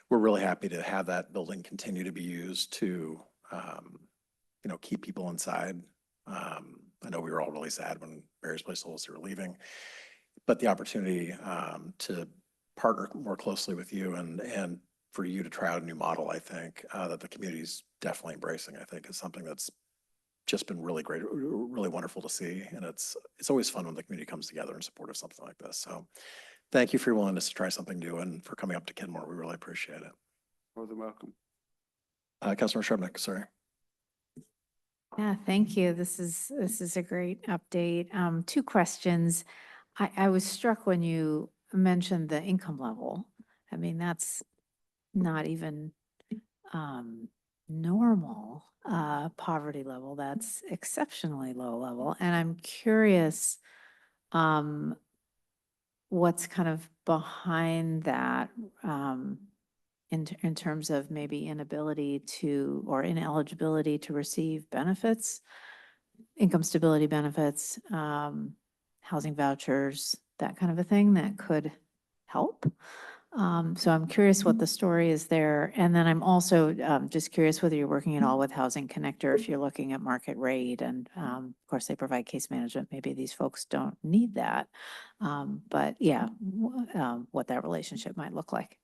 we're really happy to have that building continue to be used to, keep people inside. I know we were all really sad when various places were leaving, but the opportunity to partner more closely with you and for you to try out a new model, I think that the community's definitely embracing, I think is something that's just been really great, really wonderful to see. And it's always fun when the community comes together in support of something like this. So thank you for your willingness to try something new and for coming up to Kenmore. We really appreciate it. More than welcome. Councilor Shrubnik, sorry. Yeah, thank you. This is a great update. Two questions. I was struck when you mentioned the income level. I mean, that's not even normal poverty level. That's exceptionally low level. And I'm curious what's kind of behind that in terms of maybe inability to or ineligibility to receive benefits, income stability benefits, housing vouchers, that kind of a thing that could help. So I'm curious what the story is there. And then I'm also just curious whether you're working at all with Housing Connector, if you're looking at market rate. And of course, they provide case management. Maybe these folks don't need that. But yeah, what that relationship might look like.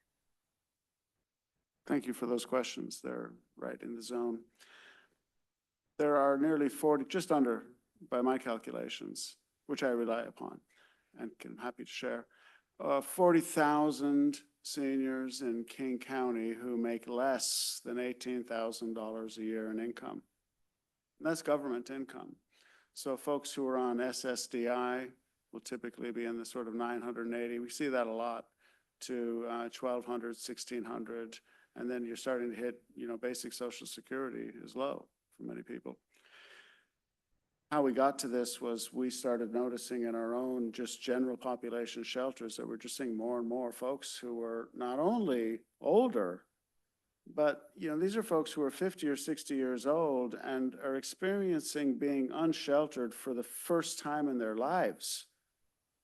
Thank you for those questions. They're right in the zone. There are nearly 40, just under, by my calculations, which I rely upon and can happy to share, 40,000 seniors in King County who make less than $18,000 a year in income. And that's government income. So folks who are on SSDI will typically be in the sort of 980. We see that a lot to 1,200, 1,600. And then you're starting to hit, basic Social Security is low for many people. How we got to this was we started noticing in our own just general population shelters that we're just seeing more and more folks who were not only older, but these are folks who are 50 or 60 years old and are experiencing being unsheltered for the first time in their lives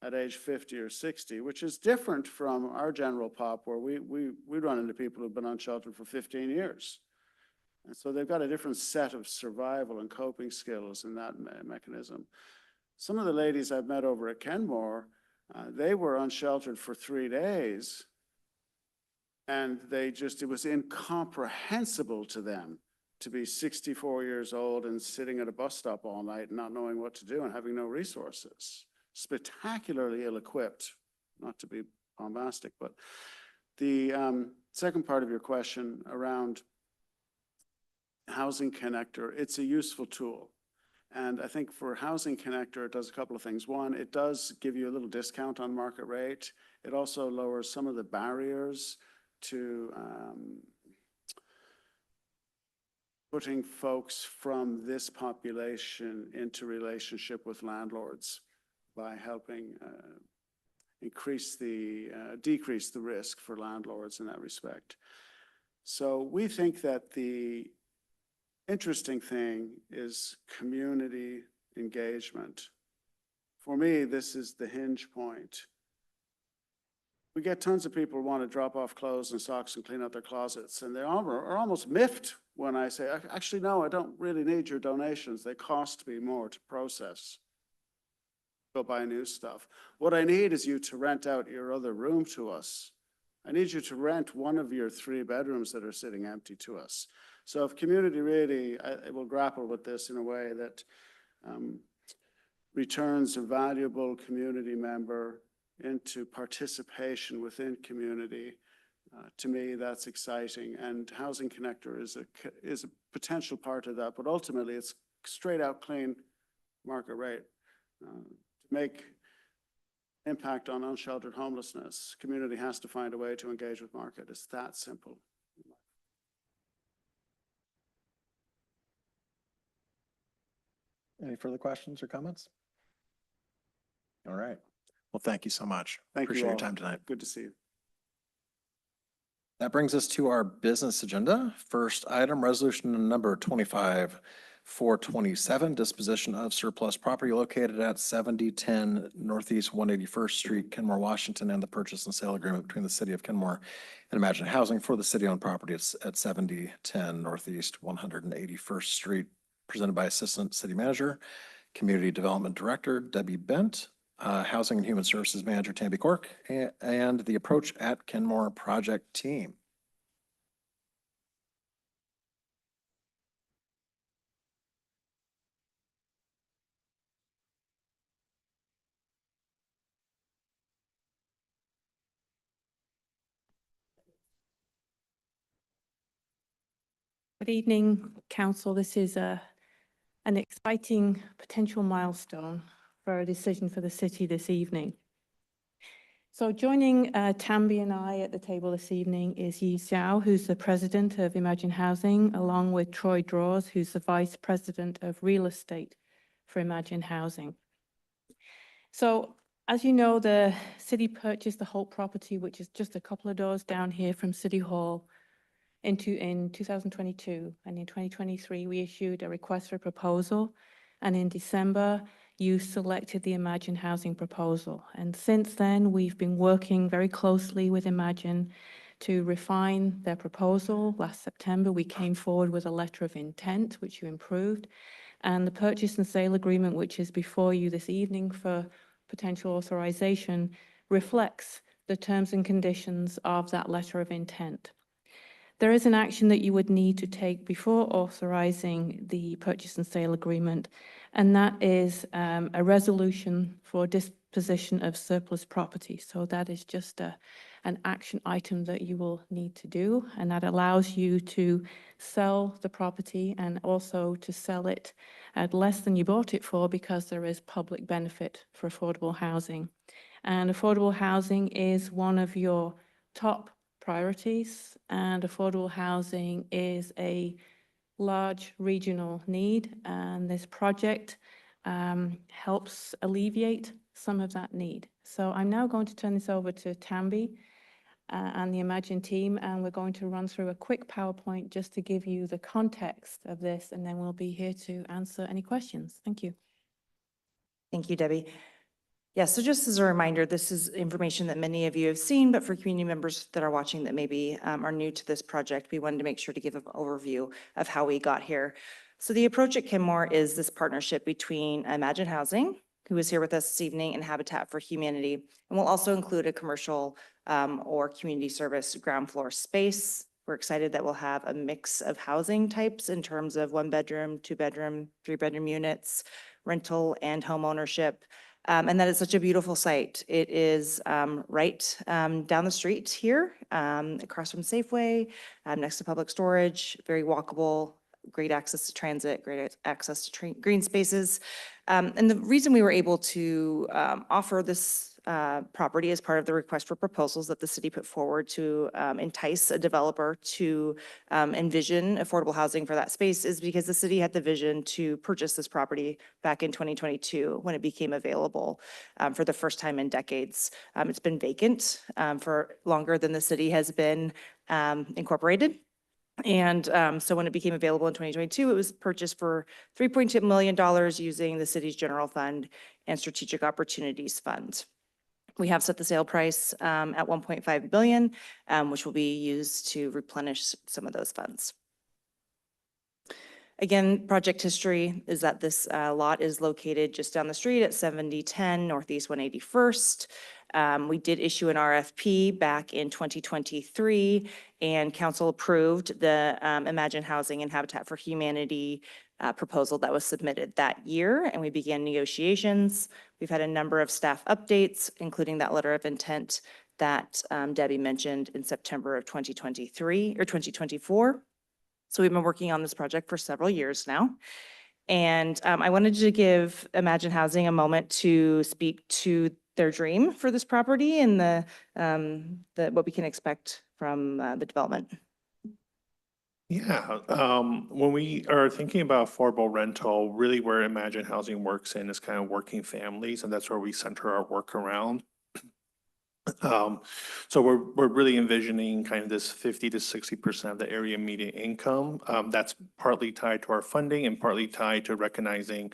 at age 50 or 60, which is different from our general pop where we run into people who've been unsheltered for 15 years. And so they've got a different set of survival and coping skills in that mechanism. Some of the ladies I've met over at Kenmore, they were unsheltered for 3 days. And it was incomprehensible to them to be 64 years old and sitting at a bus stop all night and not knowing what to do and having no resources. Spectacularly ill-equipped, not to be bombastic, but the second part of your question around Housing Connector, it's a useful tool. And I think for Housing Connector, it does a couple of things. One, it does give you a little discount on market rate. It also lowers some of the barriers to putting folks from this population into relationship with landlords by helping decrease the risk for landlords in that respect. So we think that the interesting thing is community engagement. For me, this is the hinge point. We get tons of people who want to drop off clothes and socks and clean out their closets, and they are almost miffed when I say, actually, no, I don't really need your donations. They cost me more to process. Go buy new stuff. What I need is you to rent out your other room to us I need you to rent one of your 3 bedrooms that are sitting empty to us. So if community really will grapple with this in a way that returns a valuable community member into participation within community, to me, that's exciting. And Housing Connector is a potential part of that, but ultimately it's straight out clean market rate. To make impact on unsheltered homelessness, community has to find a way to engage with market. It's that simple. Any further questions or comments? All right. Well, thank you so much. Thank you Appreciate your all. time tonight. Good to see you. That brings us to our business agenda. First item, resolution number 25-427, disposition of surplus property located at 7010 Northeast 181st Street, Kenmore, Washington, and the purchase and sale agreement between the city of Kenmore and Imagine Housing for the city-owned property at 7010 Northeast 181st Street, presented by Assistant City Manager, Community Development Director Debbie Bent, Housing and Human Services Manager Tamby Cork, and the Approach at Kenmore project team. Good evening, Council. This is an exciting potential milestone for a decision for the city this evening. So joining Tamby and I at the table this evening is Yi Xiao, who's the president of Imagine Housing, along with Troy Draws, who's the vice president of real estate for Imagine Housing. So as you know, the city purchased the Holt property, which is just a couple of doors down here from City Hall, in 2022. And in 2023, we issued a request for proposal. And in December, you selected the Imagine Housing proposal. And since then, we've been working very closely with Imagine to refine their proposal. Last September, we came forward with a letter of intent, which you improved. And the purchase and sale agreement, which is before you this evening for potential authorization, reflects the terms and conditions of that letter of intent. There is an action that you would need to take before authorizing the purchase and sale agreement, and that is a resolution for disposition of surplus property. So that is just an action item that you will need to do, and that allows you to sell the property and also to sell it at less than you bought it for, because there is public benefit for affordable housing. And affordable housing is one of your top priorities, and affordable housing is a large regional need, and this project helps alleviate some of that need. So I'm now going to turn this over to Tamby and the Imagine team, and we're going to run through a quick PowerPoint just to give you the context of this, and then we'll be here to answer any questions. Thank you. Thank you, Debbie. Yeah, so just as a reminder, this is information that many of you have seen, but for community members that are watching that maybe are new to this project, we wanted to make sure to give an overview of how we got here. So the Approach at Kenmore is this partnership between Imagine Housing, who is here with us this evening, and Habitat for Humanity. And we'll also include a commercial or community service ground floor space. We're excited that we'll have a mix of housing types in terms of 1-bedroom, 2-bedroom, 3-bedroom units, rental and home ownership. And that is such a beautiful site. It is right down the street here, across from Safeway, next to Public Storage, very walkable, great access to transit, great access to green spaces. And the reason we were able to offer this property as part of the request for proposals that the city put forward to entice a developer to envision affordable housing for that space is because the city had the vision to purchase this property back in 2022 when it became available for the first time in decades. It's been vacant for longer than the city has been incorporated. And so when it became available in 2022, it was purchased for $3.2 million using the city's general fund and strategic opportunities fund. We have set the sale price at $1.5 billion, which will be used to replenish some of those funds. Again, project history is that this lot is located just down the street at 7010 Northeast 181st. We did issue an RFP back in 2023, and council approved the Imagine Housing and Habitat for Humanity proposal that was submitted that year, and we began negotiations. We've had a number of staff updates, including that letter of intent that Debbie mentioned in September of 2023 or 2024. So we've been working on this project for several years now. And I wanted to give Imagine Housing a moment to speak to their dream for this property and the what we can expect from the development. Yeah, when we are thinking about affordable rental, really where Imagine Housing works in is kind of working families, and that's where we center our work around. So we're really envisioning kind of this 50 to 60% of the area median income. That's partly tied to our funding and partly tied to recognizing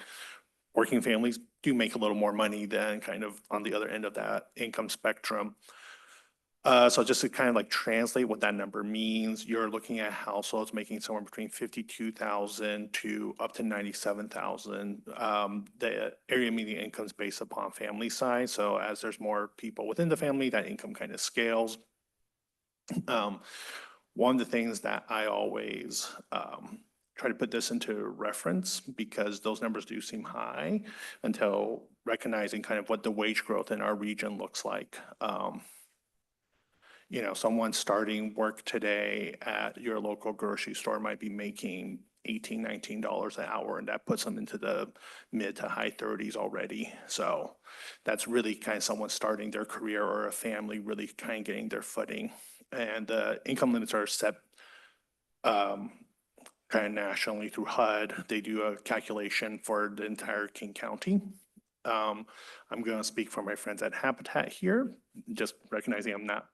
working families do make a little more money than kind of on the other end of that income spectrum. So just to kind of like translate what that number means, you're looking at households making somewhere between 52,000 to up to 97,000. The area median income is based upon family size. So as there's more people within the family, that income kind of scales. One of the things that I always try to put this into reference, because those numbers do seem high, until recognizing kind of what the wage growth in our region looks like. You know, someone starting work today at your local grocery store might be making $18, $19 an hour, and that puts them into the mid to high 30s already. So that's really kind of someone starting their career or a family really kind of getting their footing. And the income limits are set kind of nationally through HUD. They do a calculation for the entire King County. I'm going to speak for my friends at Habitat here, just recognizing I'm not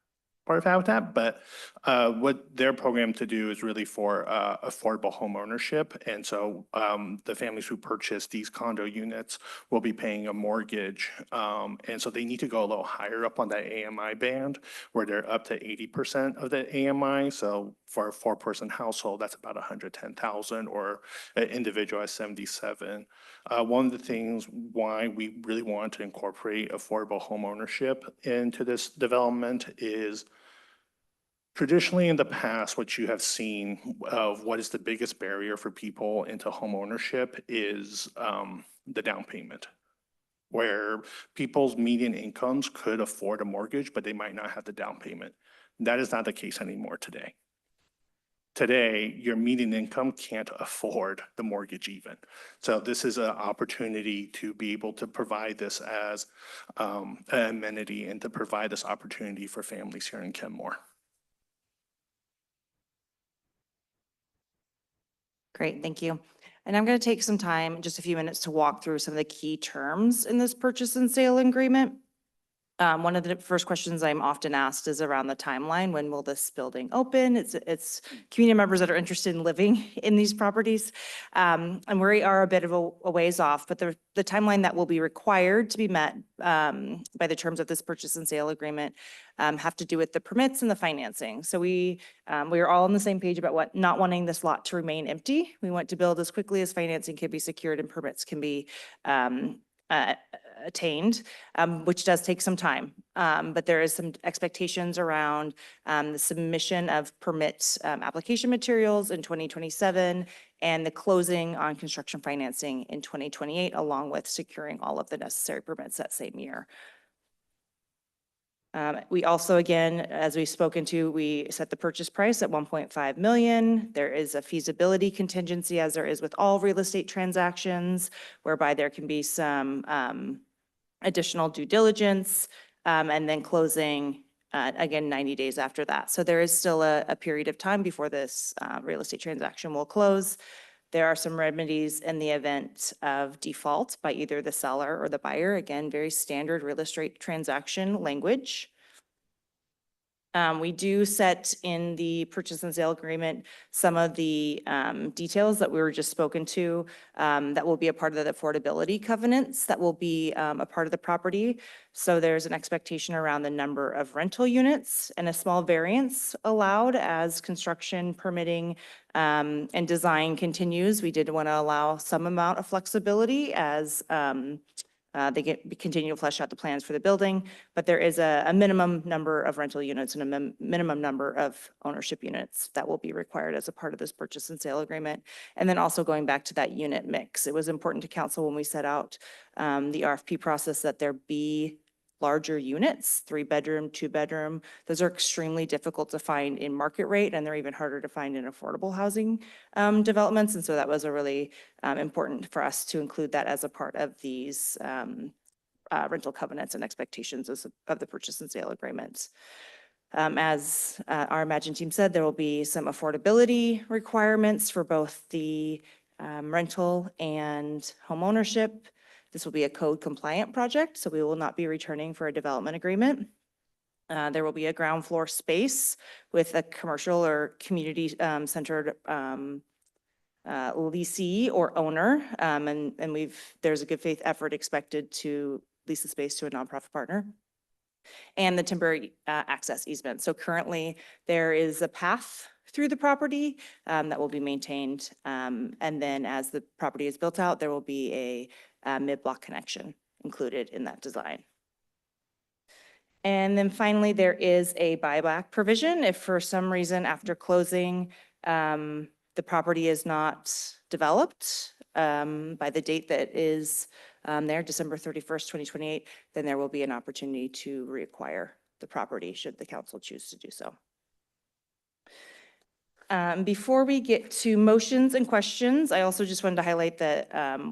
part of Habitat, but what they're programmed to do is really for affordable home ownership. And so the families who purchase these condo units will be paying a mortgage. And so they need to go a little higher up on that AMI band, where they're up to 80% of the AMI. So for a 4-person household, that's about 110,000, or an individual at 77. One of the things why we really want to incorporate affordable home ownership into this development is traditionally in the past, what you have seen of what is the biggest barrier for people into home ownership is the down payment, where people's median incomes could afford a mortgage, but they might not have the down payment. That is not the case anymore today. Today, your median income can't afford the mortgage even. So this is an opportunity to be able to provide this as an amenity and to provide this opportunity for families here in Kenmore. Great, thank you. And I'm going to take some time, just a few minutes, to walk through some of the key terms in this purchase and sale agreement. One of the first questions I'm often asked is around the timeline. When will this building open? It's community members that are interested in living in these properties. And we are a bit of a ways off, but the timeline that will be required to be met by the terms of this purchase and sale agreement have to do with the permits and the financing. So we are all on the same page about not wanting this lot to remain empty. We want to build as quickly as financing can be secured and permits can be attained, which does take some time. But there is some expectations around the submission of permit application materials in 2027 and the closing on construction financing in 2028, along with securing all of the necessary permits that same year. We also, again, as we've spoken to, we set the purchase price at 1.5 million. There is a feasibility contingency, as there is with all real estate transactions, whereby there can be some additional due diligence and then closing again 90 days after that. So there is still a period of time before this real estate transaction will close. There are some remedies in the event of default by either the seller or the buyer. Again, very standard real estate transaction language. We do set in the purchase and sale agreement some of the details that we were just spoken to that will be a part of the affordability covenants that will be a part of the property. So there's an expectation around the number of rental units and a small variance allowed as construction, permitting, and design continues. We did want to allow some amount of flexibility as continue to flesh out the plans for the building, but there is a minimum number of rental units and a minimum number of ownership units that will be required as a part of this purchase and sale agreement. And then also going back to that unit mix, it was important to council when we set out the RFP process that there be larger units, 3-bedroom, 2-bedroom. Those are extremely difficult to find in market rate, and they're even harder to find in affordable housing developments. And so that was a really important for us to include that as a part of these rental covenants and expectations of the purchase and sale agreements. As our Imagine team said, there will be some affordability requirements for both the rental and home ownership. This will be a code compliant project, so we will not be returning for a development agreement. There will be a ground floor space with a commercial or community centered leasee or owner. And there's a good faith effort expected to lease the space to a nonprofit partner. And the temporary access easement. So currently there is a path through the property that will be maintained. And then as the property is built out, there will be a mid-block connection included in that design. And then finally, there is a buyback provision. If for some reason after closing, the property is not developed by the date that is there, December 31st, 2028, then there will be an opportunity to reacquire the property should the council choose to do so. Before we get to motions and questions, I also just wanted to highlight that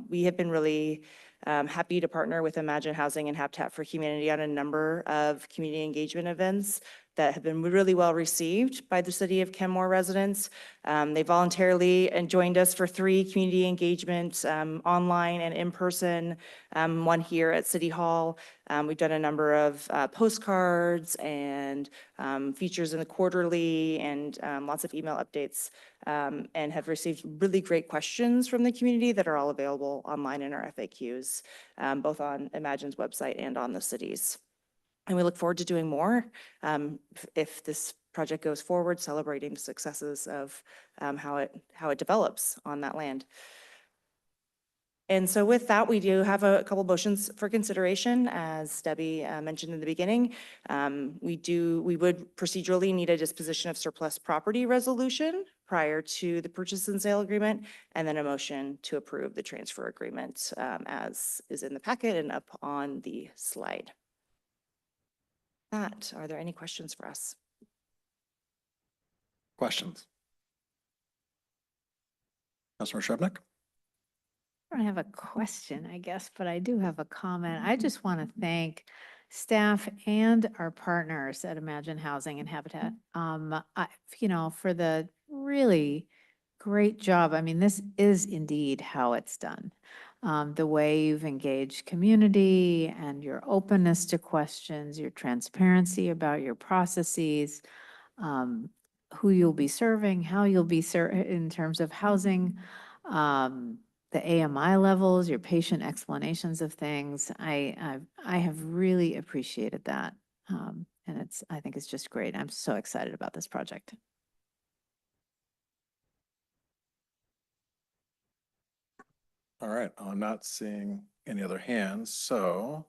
we have been really happy to partner with Imagine Housing and Habitat for Humanity on a number of community engagement events that have been really well received by the city of Kenmore residents. They voluntarily joined us for 3 community engagements, online and in person, one here at City Hall. We've done a number of postcards and features in the quarterly and lots of email updates, and have received really great questions from the community that are all available online in our FAQs, both on Imagine's website and on the city's. And we look forward to doing more if this project goes forward, celebrating the successes of how it develops on that land. And so with that, we do have a couple motions for consideration. As Debbie mentioned in the beginning, we would procedurally need a disposition of surplus property resolution prior to the purchase and sale agreement, and then a motion to approve the transfer agreement as is in the packet and up on the slide. Are there any questions for us? Questions? Councilor Shrubnik? I don't have a question, I guess, but I do have a comment. I just want to thank staff and our partners at Imagine Housing and Habitat, for the really great job. I mean, this is indeed how it's done. The way you've engaged community and your openness to questions, your transparency about your processes, who you'll be serving, how you'll be in terms of housing, the AMI levels, your patient explanations of things. I have really appreciated that. And I think it's just great. I'm so excited about this project. All right, I'm not seeing any other hands, so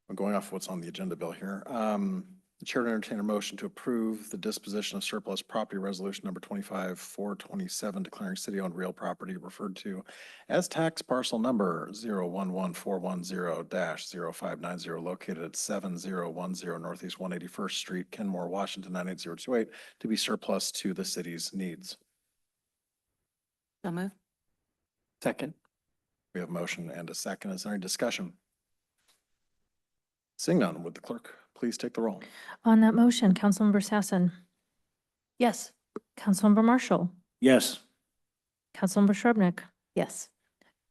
I'm going off what's on the agenda, Bill, here. The chair to entertain a motion to approve the disposition of surplus property resolution number 25-427, declaring city-owned real property referred to as tax parcel number 011410-0590 located at 7010 Northeast 181st Street, Kenmore, Washington 98028, to be surplus to the city's needs. So moved. Second. We have a motion and a second. Is there any discussion? Seeing none, would the clerk please take the roll? On that motion, Councilmember Sassen, Yes. Councilmember Marshall, Yes. Councilmember Shrubnik, Yes.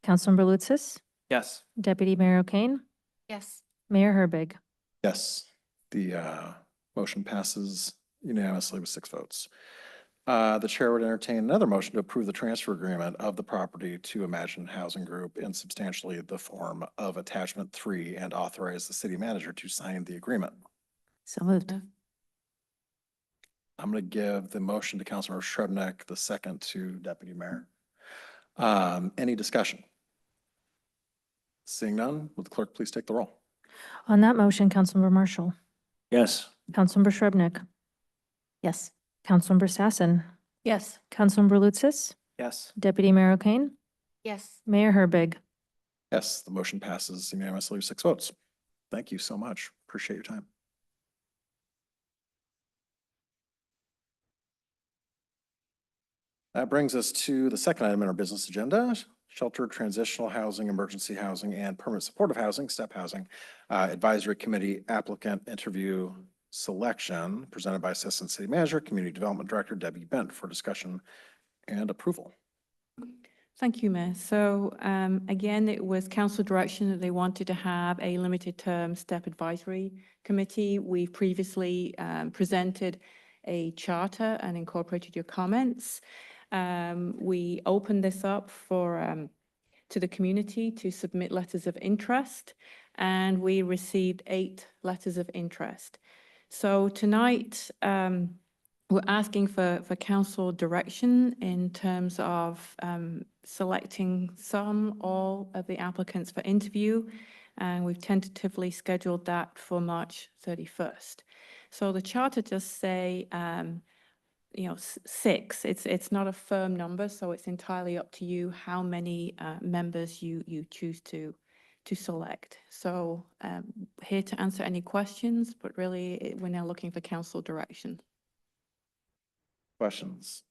Councilmember Lutsis, Yes. Deputy Mayor O'Kane, Yes. Mayor Herbig. Yes, the motion passes unanimously with 6 votes. The chair would entertain another motion to approve the transfer agreement of the property to Imagine Housing Group in substantially the form of attachment 3 and authorize the city manager to sign the agreement. So moved. I'm going to give the motion to Councilmember Shrubnik, the second to Deputy Mayor. Any discussion? Seeing none, would the clerk please take the roll? On that motion, Councilmember Marshall, Yes. Councilmember Shrubnik, Yes. Councilmember Sassen, Yes. Councilmember Lutsis, Yes. Deputy Mayor O'Kane, Yes. Mayor Herbig. Yes, the motion passes unanimously with 6 votes. Thank you so much. Appreciate your time. That brings us to the second item in our business agenda, Shelter, Transitional Housing, Emergency Housing, and Permanent Supportive Housing, STEP Housing, Advisory Committee Applicant Interview Selection, presented by Assistant City Manager, Community Development Director Debbie Bent for discussion and approval. Thank you, Mayor. So again, it was council direction that they wanted to have a limited term STEP advisory committee. We've previously presented a charter and incorporated your comments. We opened this up for to the community to submit letters of interest, and we received 8 letters of interest. So tonight, we're asking for council direction in terms of selecting some, all of the applicants for interview, and we've tentatively scheduled that for March 31st. So the charter just say, 6. It's not a firm number, so it's entirely up to you how many members you choose to select. So here to answer any questions, but really we're now looking for council direction. Questions?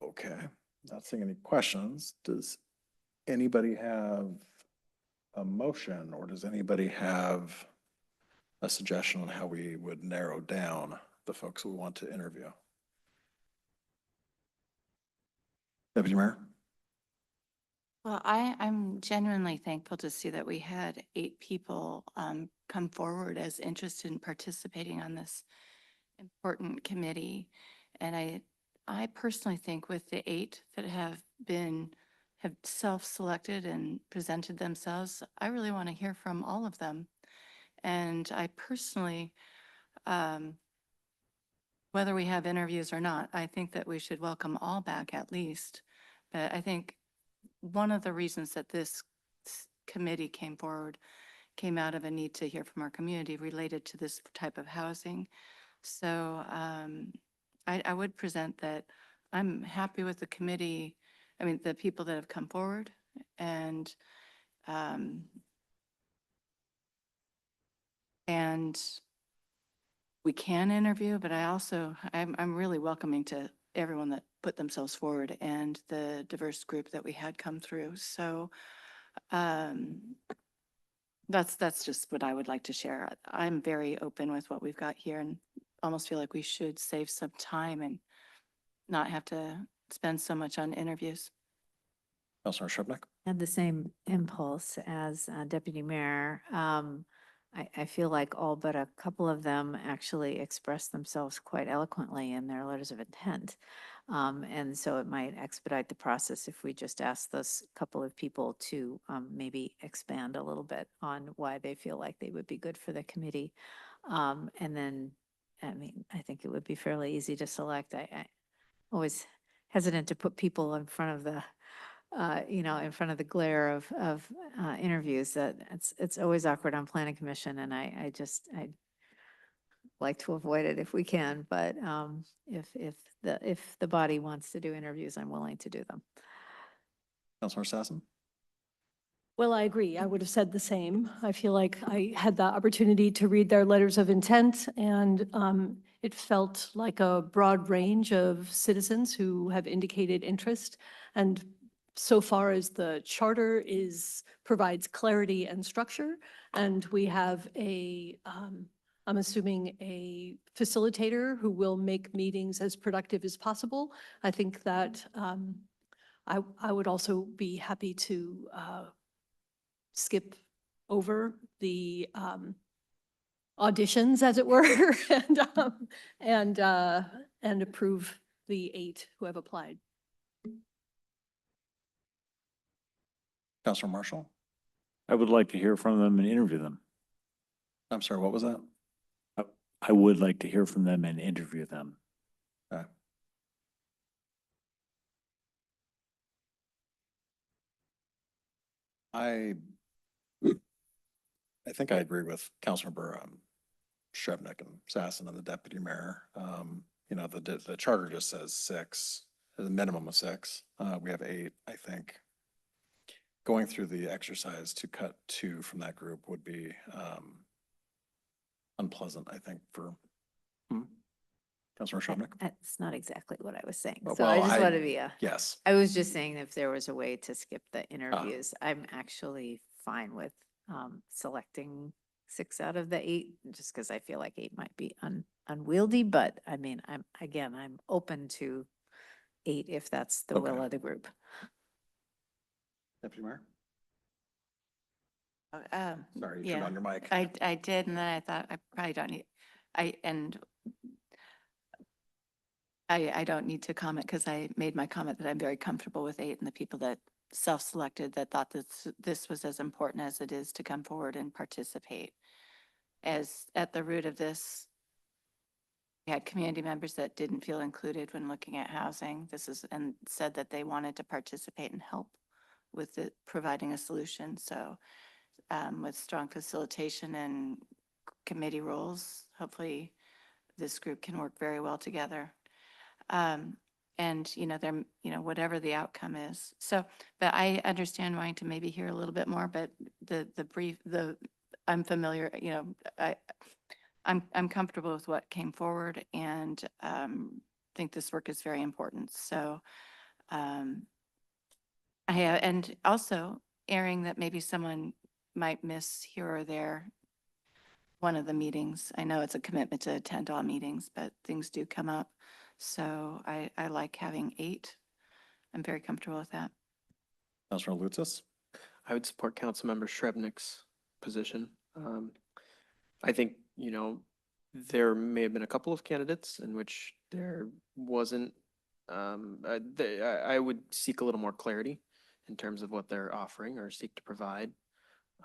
Okay, not seeing any questions. Does anybody have a motion, or does anybody have a suggestion on how we would narrow down the folks we want to interview? Deputy Mayor? Well, I'm genuinely thankful to see that we had 8 people come forward as interested in participating on this important committee. And I personally think with the 8 that have self-selected and presented themselves, I really want to hear from all of them. And I personally, whether we have interviews or not, I think that we should welcome all back at least. But I think one of the reasons that this committee came forward came out of a need to hear from our community related to this type of housing. So I would present that I'm happy with the committee, the people that have come forward, and we can interview, but I'm really welcoming to everyone that put themselves forward and the diverse group that we had come through. So that's just what I would like to share. I'm very open with what we've got here and almost feel like we should save some time and not have to spend so much on interviews. Councilor Shrubnik? Had the same impulse as Deputy Mayor. I feel like all but a couple of them actually expressed themselves quite eloquently in their letters of intent. And so it might expedite the process if we just ask those couple of people to maybe expand a little bit on why they feel like they would be good for the committee. And then, I think it would be fairly easy to select. I always hesitant to put people in front of the in front of the glare of interviews. That it's always awkward on planning commission, and I'd like to avoid it if we can. But if the body wants to do interviews, I'm willing to do them. Councilor Sassen? Well, I agree. I would have said the same. I feel like I had the opportunity to read their letters of intent, and it felt like a broad range of citizens who have indicated interest. And so far as the charter provides clarity and structure, and we have I'm assuming a facilitator who will make meetings as productive as possible. I think that I would also be happy to skip over the auditions, as it were, and approve the 8 who have applied. Councilor Marshall? I would like to hear from them and interview them. I'm sorry, what was that? I would like to hear from them and interview them. Okay. I think I agree with Councilmember Shrevenick and Sassen and the deputy mayor. You know, the charter just says 6, a minimum of 6. We have 8, I think. Going through the exercise to cut 2 from that group would be unpleasant, I think, for Councilmember Shrevenick. That's not exactly what I was saying. Well, So I well, just I- want to be Yes. I was just saying if there was a way to skip the interviews, I'm actually fine with selecting 6 out of the 8, just because I feel like 8 might be unwieldy, but I mean, I'm open to 8 if that's the will Okay. of the group. Deputy mayor? Um, Sorry, you yeah, turned on your mic. I did, and then I thought I probably don't need, I don't need to comment because I made my comment that I'm very comfortable with 8 and the people that self-selected that thought this was as important as it is to come forward and participate. As at the root of this, we had community members that didn't feel included when looking at housing. And said that they wanted to participate and help with it, providing a solution. So with strong facilitation and committee roles, hopefully this group can work very well together. And, whatever the outcome is. So, but I understand wanting to maybe hear a little bit more, but I'm familiar, I'm comfortable with what came forward and think this work is very important. So and also airing that maybe someone might miss here or there one of the meetings. I know it's a commitment to attend all meetings, but things do come up. So I like having 8. I'm very comfortable with that. Councilor Lutzis? I would support Councilmember Shrevenick's position. I think, there may have been a couple of candidates in which there wasn't, I would seek a little more clarity in terms of what they're offering or seek to provide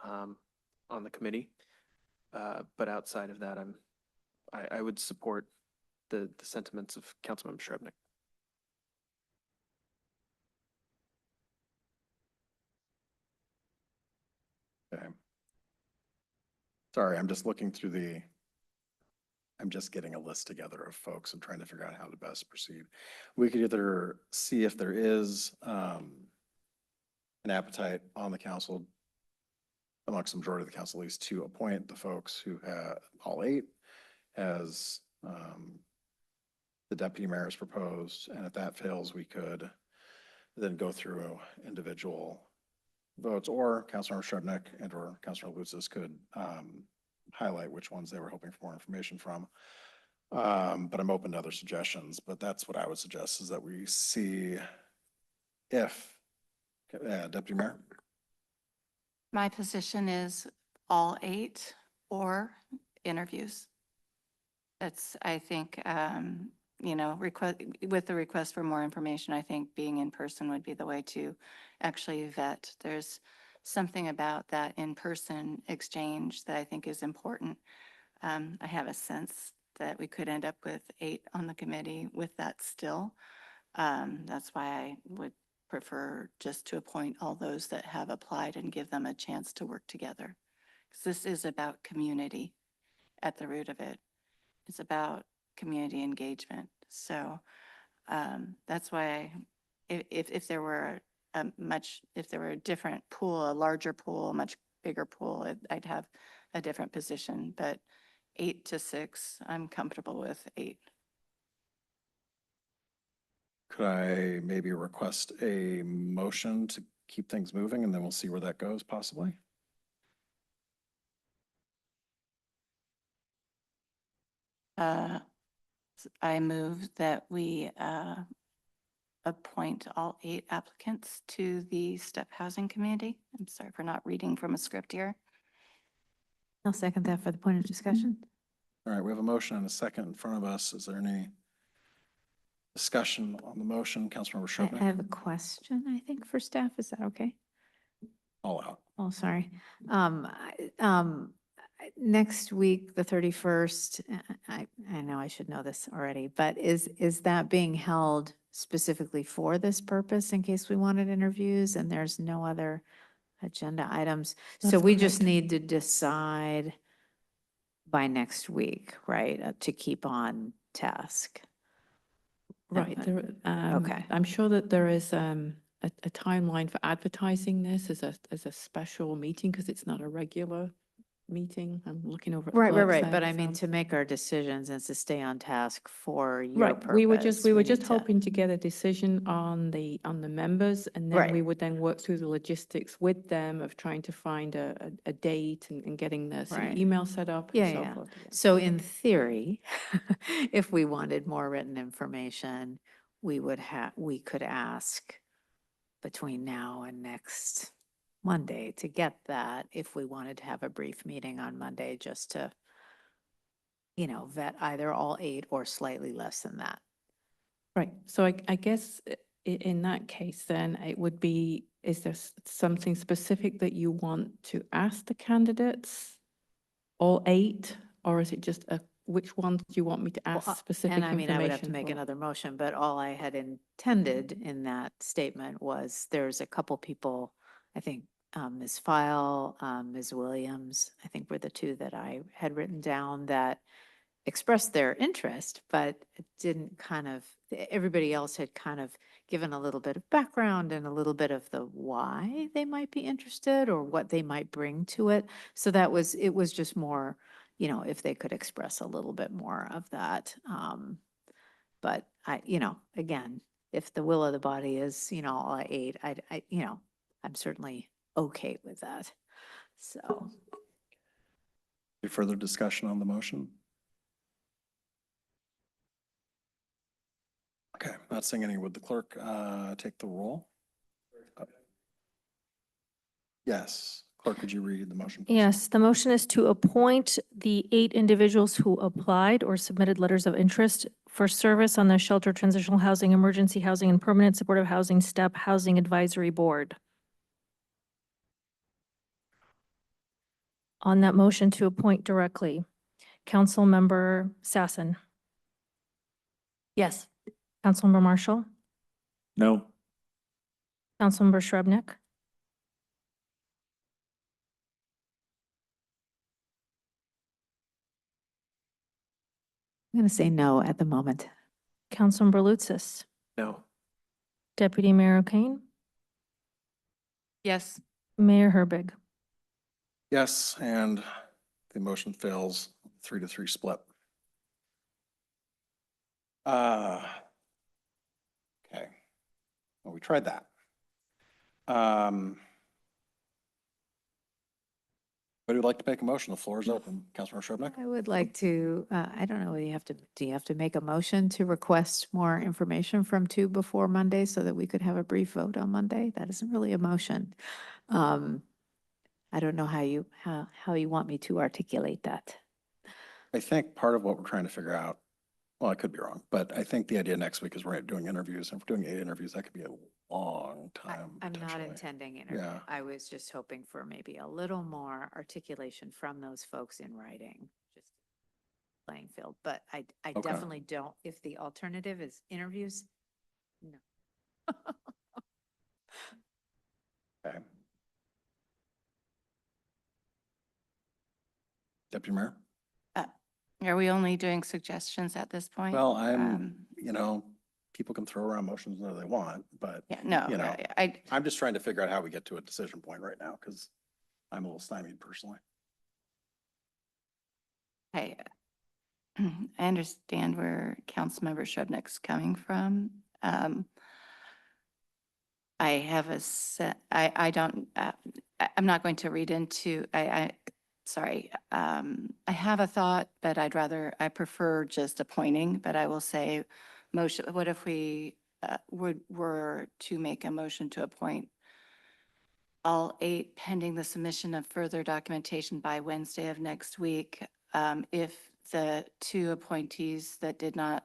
on the committee. But outside of that, I would support the sentiments of Councilmember Shrevenick. Okay. Sorry, I'm just looking through I'm just getting a list together of folks and trying to figure out how to best proceed. We could either see if there is an appetite on the council, amongst the majority of the council at least, to appoint the folks who have all 8 as the deputy mayor has proposed. And if that fails, we could then go through individual votes, or Councilor Shrevenick and or Councilor Lutzis could highlight which ones they were hoping for more information from. But I'm open to other suggestions, but that's what I would suggest, is that we see if, Deputy Mayor? My position is all 8 or interviews. That's, I think, with the request for more information, I think being in person would be the way to actually vet. There's something about that in-person exchange that I think is important. I have a sense that we could end up with 8 on the committee with that still. That's why I would prefer just to appoint all those that have applied and give them a chance to work together. Because this is about community at the root of it. It's about community engagement. So that's why if there were a different pool, a larger pool, a much bigger pool, I'd have a different position. But 8 to 6, I'm comfortable with 8. Could I maybe request a motion to keep things moving, and then we'll see where that goes possibly? I move that we appoint all 8 applicants to the STEP Housing Committee. I'm sorry for not reading from a script here. I'll second that for the point of discussion. All right, we have a motion and a second in front of us. Is there any discussion on the motion? Councilmember I Shrevenick? have a question, I think, for staff. Is that okay? All out. Oh, sorry. Next week, the 31st, I know I should know this already, but is that being held specifically for this purpose in case we wanted interviews and there's no other agenda items. So That's we just correct. need to decide by next week, right, to keep on task. Right, Okay. I'm sure that there is a timeline for advertising this as a special meeting because it's not a regular meeting. I'm looking over at the Right, right, clerk's right. But there, I mean, so- to make our decisions and to stay on task for your Right, purpose. we were just need to- hoping to get a decision on the members, and then we Right. would then work through the logistics with them of trying to find a date and getting the city Right. email set up Yeah, and so yeah. forth. So in theory, if we wanted more written information, we could ask between now and next Monday to get that if we wanted to have a brief meeting on Monday just to, vet either all 8 or slightly less than that. Right, so I guess in that case, then it would be, is there something specific that you want to ask the candidates? All 8, or is it just which ones do you want me to ask specific And I mean, I would have to information make for? another motion, but all I had intended in that statement was there's a couple people, I think, Ms. File, Ms. Williams, I think were the 2 that I had written down that expressed their interest, but it didn't everybody else had kind of given a little bit of background and a little bit of the why they might be interested or what they might bring to it. So it was just more, if they could express a little bit more of that. But again, if the will of the body is, all 8, I'm certainly okay with that. So. Any further discussion on the motion? Okay, not seeing any. Would the clerk take the roll? Yes. Clerk, could you read the motion? Please? Yes, the motion is to appoint the 8 individuals who applied or submitted letters of interest for service on the Shelter Transitional Housing, Emergency Housing, and Permanent Supportive Housing STEP Housing Advisory Board. On that motion to appoint directly, Councilmember Sassen, Yes. Councilmember Marshall, No. Councilmember Shrubnik, I'm going to say no at the moment. Councilmember Lutsis, No. Deputy Mayor O'Kane, Yes. Mayor Herbig. Yes, and the motion fails 3-3 split. Okay. Well, we tried that. Would you like to make a motion? The floor is open. Councilmember Shrubnik? I would like to, I don't know, do you have to make a motion to request more information from 2 before Monday so that we could have a brief vote on Monday? That isn't really a motion. I don't know how you want me to articulate that. I think part of what we're trying to figure out, well, I could be wrong, but I think the idea next week is we're doing interviews. And if we're doing 8 interviews, that could be a long time. I'm not potentially. intending interview. Yeah. I was just hoping for maybe a little more articulation from those folks in writing, just playing field. But I Okay. definitely don't, if the alternative is interviews, no. Okay. Deputy Mayor? Are we only doing suggestions at this point? Well, Um, people can throw around motions whenever they want, but Yeah, no, you know, I, I'm just trying to figure out how we get to a decision point right now because I'm a little stymied personally. I understand where Councilmember Shrubnik's coming from. I have I don't, I'm not going to read into, sorry. I have a thought, but I prefer just appointing, but I will say motion, what if we were to make a motion to appoint all 8 pending the submission of further documentation by Wednesday of next week? If the 2 appointees that did not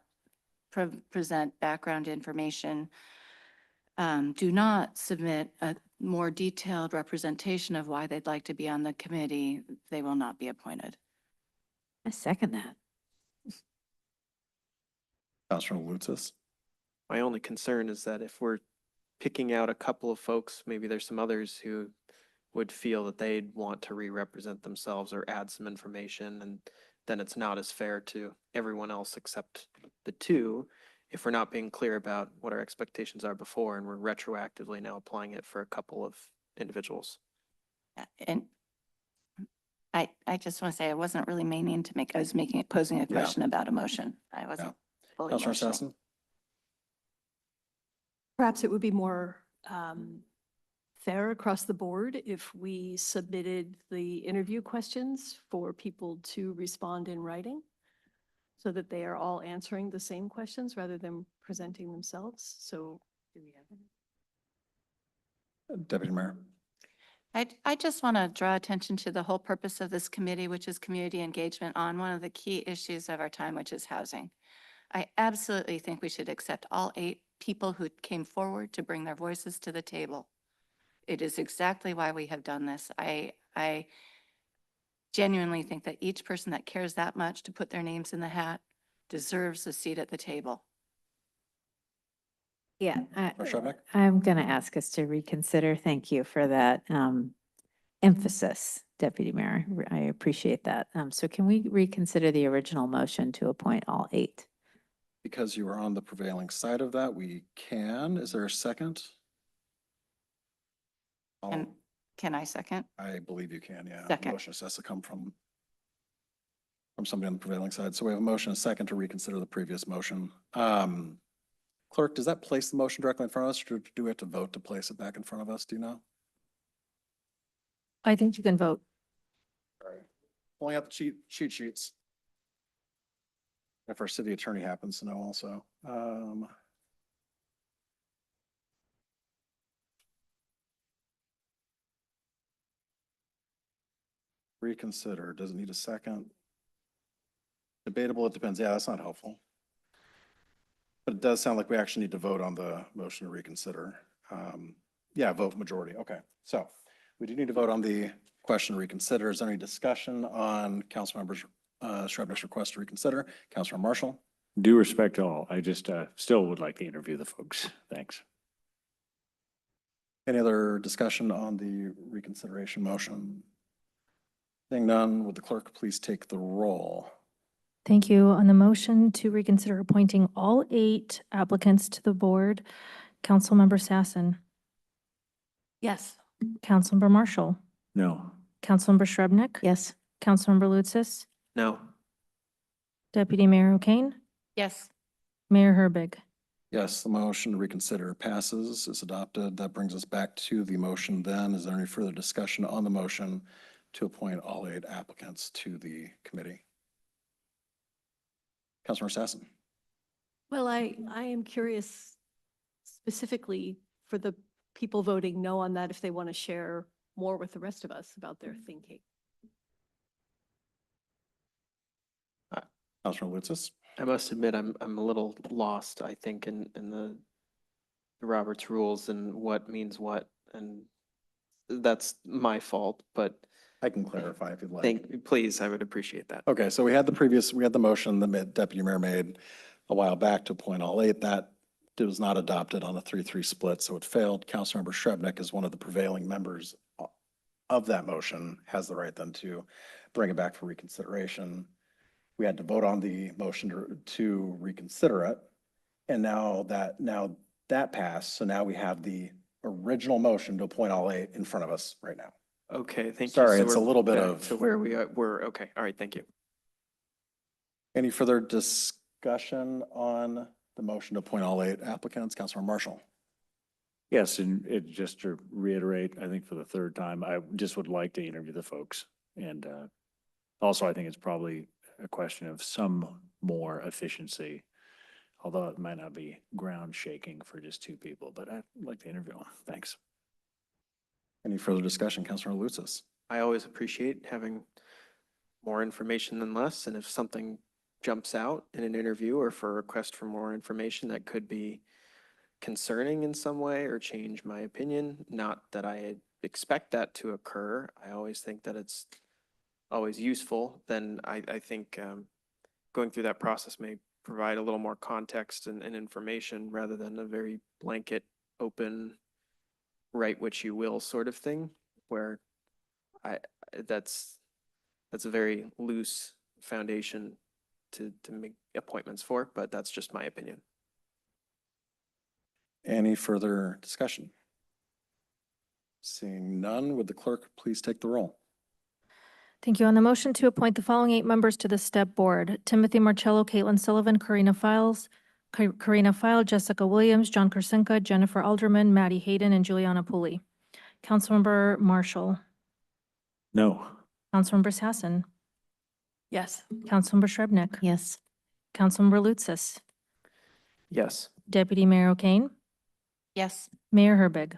present background information do not submit a more detailed representation of why they'd like to be on the committee, they will not be appointed. I second that. Councilor Lutsis? My only concern is that if we're picking out a couple of folks, maybe there's some others who would feel that they'd want to re-represent themselves or add some information, and then it's not as fair to everyone else except the two if we're not being clear about what our expectations are before and we're retroactively now applying it for a couple of individuals. And I just want to say, I wasn't really meaning to make, I was posing a Yeah. question about emotion. I wasn't fully Councilor emotional. Sassen? Perhaps it would be more fair across the board if we submitted the interview questions for people to respond in writing, so that they are all answering the same questions rather than presenting themselves. So do we have any? Deputy Mayor? I just want to draw attention to the whole purpose of this committee, which is community engagement on one of the key issues of our time, which is housing. I absolutely think we should accept all 8 people who came forward to bring their voices to the table. It is exactly why we have done this. I genuinely think that each person that cares that much to put their names in the hat deserves a seat at the table. Yeah, Commissioner Shevnik? I'm going to ask us to reconsider. Thank you for that emphasis, Deputy Mayor. I appreciate that. So can we reconsider the original motion to appoint all 8? Because you are on the prevailing side of that, we can. Is there a second? And can I second? I believe you can, yeah. Second. Motion has to come from somebody on the prevailing side. So we have a motion, a second to reconsider the previous motion. Clerk, does that place the motion directly in front of us, or do we have to vote to place it back in front of us? Do you know? I think you can vote. All right. Pulling out the cheat sheets. If our city attorney happens to know also. Reconsider, does it need a second? Debatable, it depends. Yeah, that's not helpful. But it does sound like we actually need to vote on the motion to reconsider. Yeah, vote majority. Okay, so we do need to vote on the question to reconsider. Is there any discussion on Councilmember Shrevenick's request to reconsider? Councilor Marshall? Due respect to all, I just still would like to interview the folks. Thanks. Any other discussion on the reconsideration motion? Seeing none, would the clerk please take the roll? Thank you. On the motion to reconsider appointing all 8 applicants to the board, Councilmember Sassen, Yes. Councilmember Marshall, No. Councilmember Shrevenick, Yes. Councilmember Lutsis, No. Deputy Mayor O'Kane, Yes. Mayor Herbig. Yes, the motion to reconsider passes, is adopted. That brings us back to the motion then. Is there any further discussion on the motion to appoint all 8 applicants to the committee? Councilor Sassen? Well, I am curious specifically for the people voting no on that, if they want to share more with the rest of us about their thinking. Councilor Lutsis? I must admit, I'm a little lost, I think, in the Robert's rules and what means what, and that's my fault, but I can clarify if you'd like. please, I would appreciate that. Okay, so we had the motion the Deputy Mayor made a while back to appoint all 8. That was not adopted on a 3-3 split, so it failed. Councilmember Shrevenick is one of the prevailing members of that motion, has the right then to bring it back for reconsideration. We had to vote on the motion to reconsider it. And now that passed, so now we have the original motion to appoint all 8 in front of us right now. Okay, thank you. Sorry, So it's a we're little bit back of- to where we are, okay, all right, thank you. Any further discussion on the motion to appoint all 8 applicants? Councilor Marshall? Yes, and just to reiterate, I think for the 3rd time, I just would like to interview the folks. And also, I think it's probably a question of some more efficiency, although it might not be ground shaking for just 2 people, but I'd like to interview them. Thanks. Any further discussion? Councilor Lutsis? I always appreciate having more information than less, and if something jumps out in an interview or for a request for more information that could be concerning in some way or change my opinion, not that I expect that to occur, I always think that it's always useful, then I think going through that process may provide a little more context and information rather than a very blanket, open, write what you will sort of thing. where that's a very loose foundation to make appointments for, but that's just my opinion. Any further discussion? Seeing none, would the clerk please take the roll? Thank you. On the motion to appoint the following 8 members to the STEP Board: Timothy Marcello, Caitlin Sullivan, Karina File, Jessica Williams, John Kursinka, Jennifer Alderman, Maddie Hayden, and Juliana Pooley. Councilmember Marshall, No. Councilmember Sassen, Yes. Councilmember Shrubnik, Yes. Councilmember Lutsis, Yes. Deputy Mayor O'Kane, Yes. Mayor Herbig.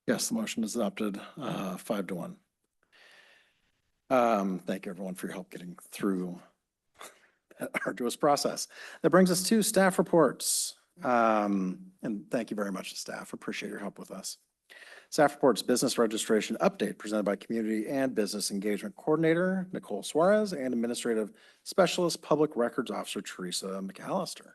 Yes, the motion is adopted, 5-1. Thank you, everyone, for your help getting through that arduous process. That brings us to staff reports. And thank you very much to staff. Appreciate your help with us. Staff reports, business registration update presented by Community and Business Engagement Coordinator Nicole Suarez and Administrative Specialist Public Records Officer Teresa McAllister.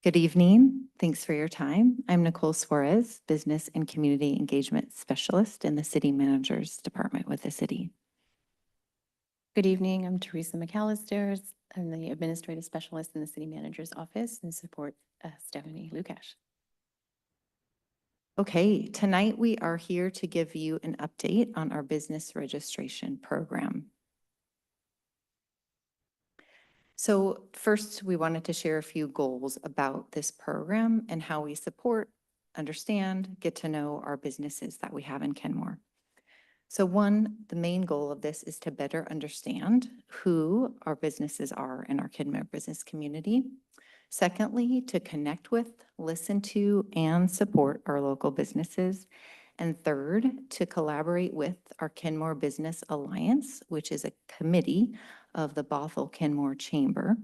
Good evening. Thanks for your time. I'm Nicole Suarez, Business and Community Engagement Specialist in the City Manager's Department with the city. Good evening. I'm Teresa McAllister. I'm the Administrative Specialist in the City Manager's Office and support Stephanie Lukash. Okay, tonight we are here to give you an update on our business registration program. So first, we wanted to share a few goals about this program and how we support, understand, get to know our businesses that we have in Kenmore. So one, the main goal of this is to better understand who our businesses are in our Kenmore business community. Secondly, to connect with, listen to, and support our local businesses. And third, to collaborate with our Kenmore Business Alliance, which is a committee of the Bothell Kenmore Chamber,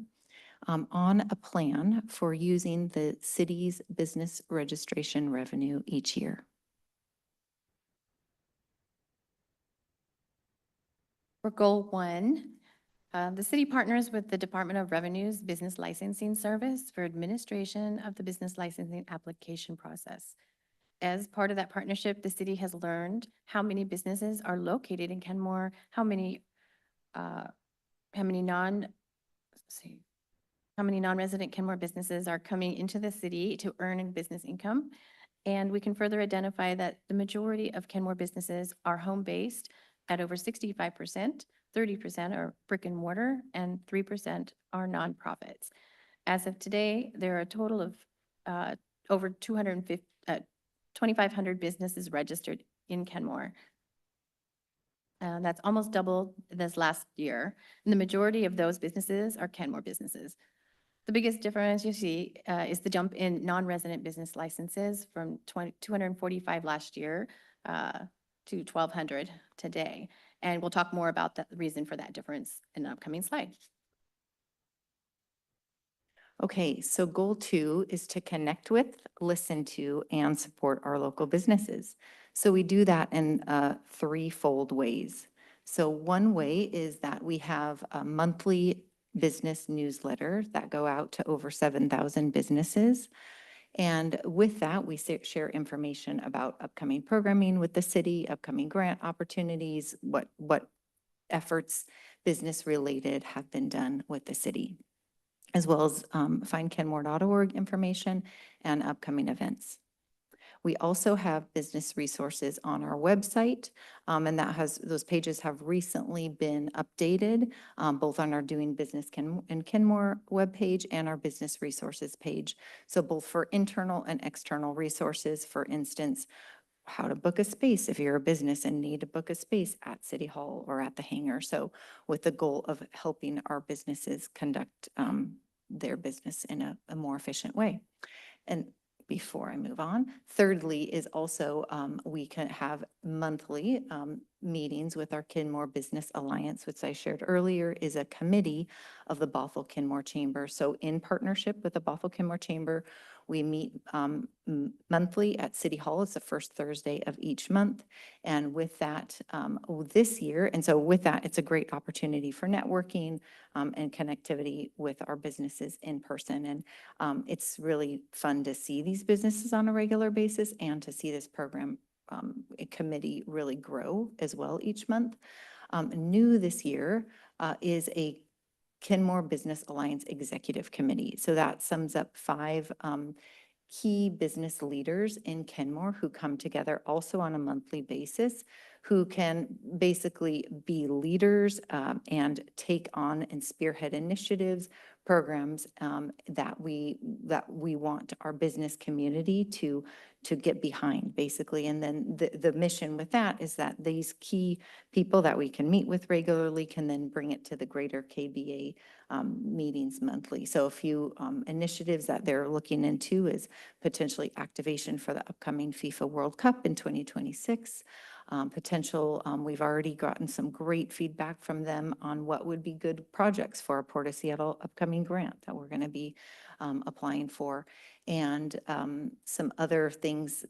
on a plan for using the city's business registration revenue each year. For goal 1, the city partners with the Department of Revenue's Business Licensing Service for administration of the business licensing application process. As part of that partnership, the city has learned how many businesses are located in Kenmore, how many non-resident Kenmore businesses are coming into the city to earn a business income. And we can further identify that the majority of Kenmore businesses are home-based at over 65%, 30% are brick and mortar, and 3% are nonprofits. As of today, there are a total of over 2,500 businesses registered in Kenmore. That's almost double this last year. And the majority of those businesses are Kenmore businesses. The biggest difference you see is the jump in non-resident business licenses from 245 last year to 1,200 today. And we'll talk more about the reason for that difference in an upcoming slide. Okay, so goal 2 is to connect with, listen to, and support our local businesses. So we do that in 3-fold ways. So one way is that we have a monthly business newsletter that go out to over 7,000 businesses. And with that, we share information about upcoming programming with the city, upcoming grant opportunities, what efforts business-related have been done with the city, as well as findkenmore.org information and upcoming events. We also have business resources on our website, and those pages have recently been updated, both on our Doing Business in Kenmore webpage and our business resources page. So both for internal and external resources, for instance, how to book a space if you're a business and need to book a space at City Hall or at the hangar. So with the goal of helping our businesses conduct their business in a more efficient way. And before I move on, thirdly is also, we can have monthly meetings with our Kenmore Business Alliance, which I shared earlier is a committee of the Bothell Kenmore Chamber. So in partnership with the Bothell Kenmore Chamber, we meet monthly at City Hall. It's the first Thursday of each month. And with that, this year, and so with that, it's a great opportunity for networking and connectivity with our businesses in person. And it's really fun to see these businesses on a regular basis and to see this program committee really grow as well each month. New this year is a Kenmore Business Alliance Executive Committee. So that sums up 5 key business leaders in Kenmore who come together also on a monthly basis, who can basically be leaders and take on and spearhead initiatives, programs that we want our business community to get behind, basically. And then the mission with that is that these key people that we can meet with regularly can then bring it to the greater KBA meetings monthly. So a few initiatives that they're looking into is potentially activation for the upcoming FIFA World Cup in 2026. We've already gotten some great feedback from them on what would be good projects for our Port of Seattle upcoming grant that we're going to be applying for. And some other things,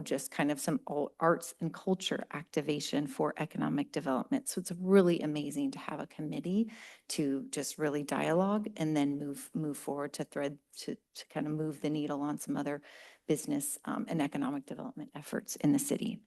just kind of some arts and culture activation for economic development. So it's really amazing to have a committee to just really dialogue and then move forward to kind of move the needle on some other business and economic development efforts in the city.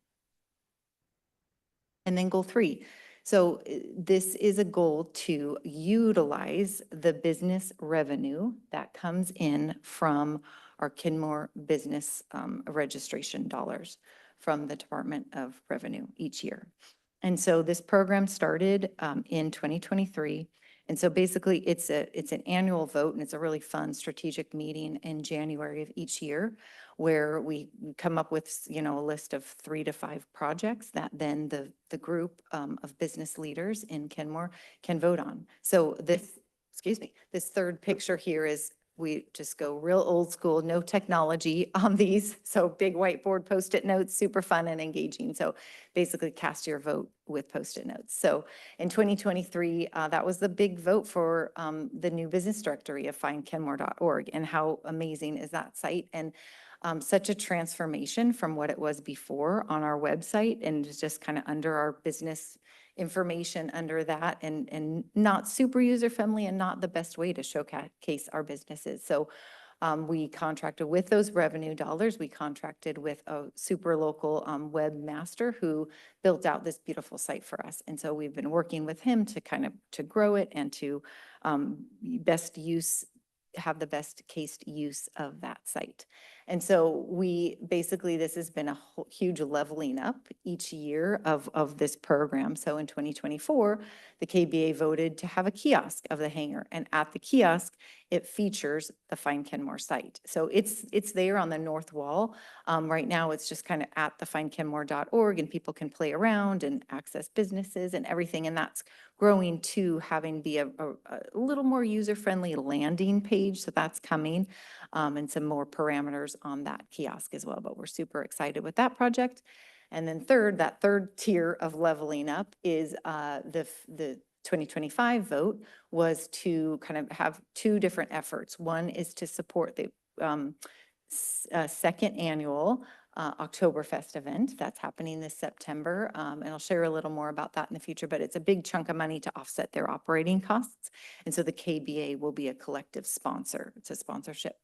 And then goal 3. So this is a goal to utilize the business revenue that comes in from our Kenmore business registration dollars from the Department of Revenue each year. And so this program started in 2023. And so basically it's an annual vote, and it's a really fun strategic meeting in January of each year where we come up with, a list of 3 to 5 projects that then the group of business leaders in Kenmore can vote on. So this third picture here is we just go real old school, no technology on these. So big whiteboard Post-it notes, super fun and engaging. So basically cast your vote with Post-it notes. So in 2023, that was the big vote for the new business directory of findkenmore.org. And how amazing is that site? And such a transformation from what it was before on our website, and it's just kind of under our business information under that, and not super user friendly and not the best way to showcase our businesses. So we contracted with those revenue dollars. We contracted with a super local webmaster who built out this beautiful site for us. And so we've been working with him to grow it and to have the best case use of that site. And so this has been a huge leveling up each year of this program. So in 2024, the KBA voted to have a kiosk of the hangar, and at the kiosk, it features the Find Kenmore site. So it's there on the north wall. Right now, it's just kind of at the findkenmore.org, and people can play around and access businesses and everything. And that's growing to having be a little more user-friendly landing page. So that's coming, and some more parameters on that kiosk as well. But we're super excited with that project. And then that third tier of leveling up is the 2025 vote was to kind of have 2 different efforts. One is to support the second annual Oktoberfest event that's happening this September. And I'll share a little more about that in the future, but it's a big chunk of money to offset their operating costs. And so the KBA will be a collective sponsor. It's a sponsorship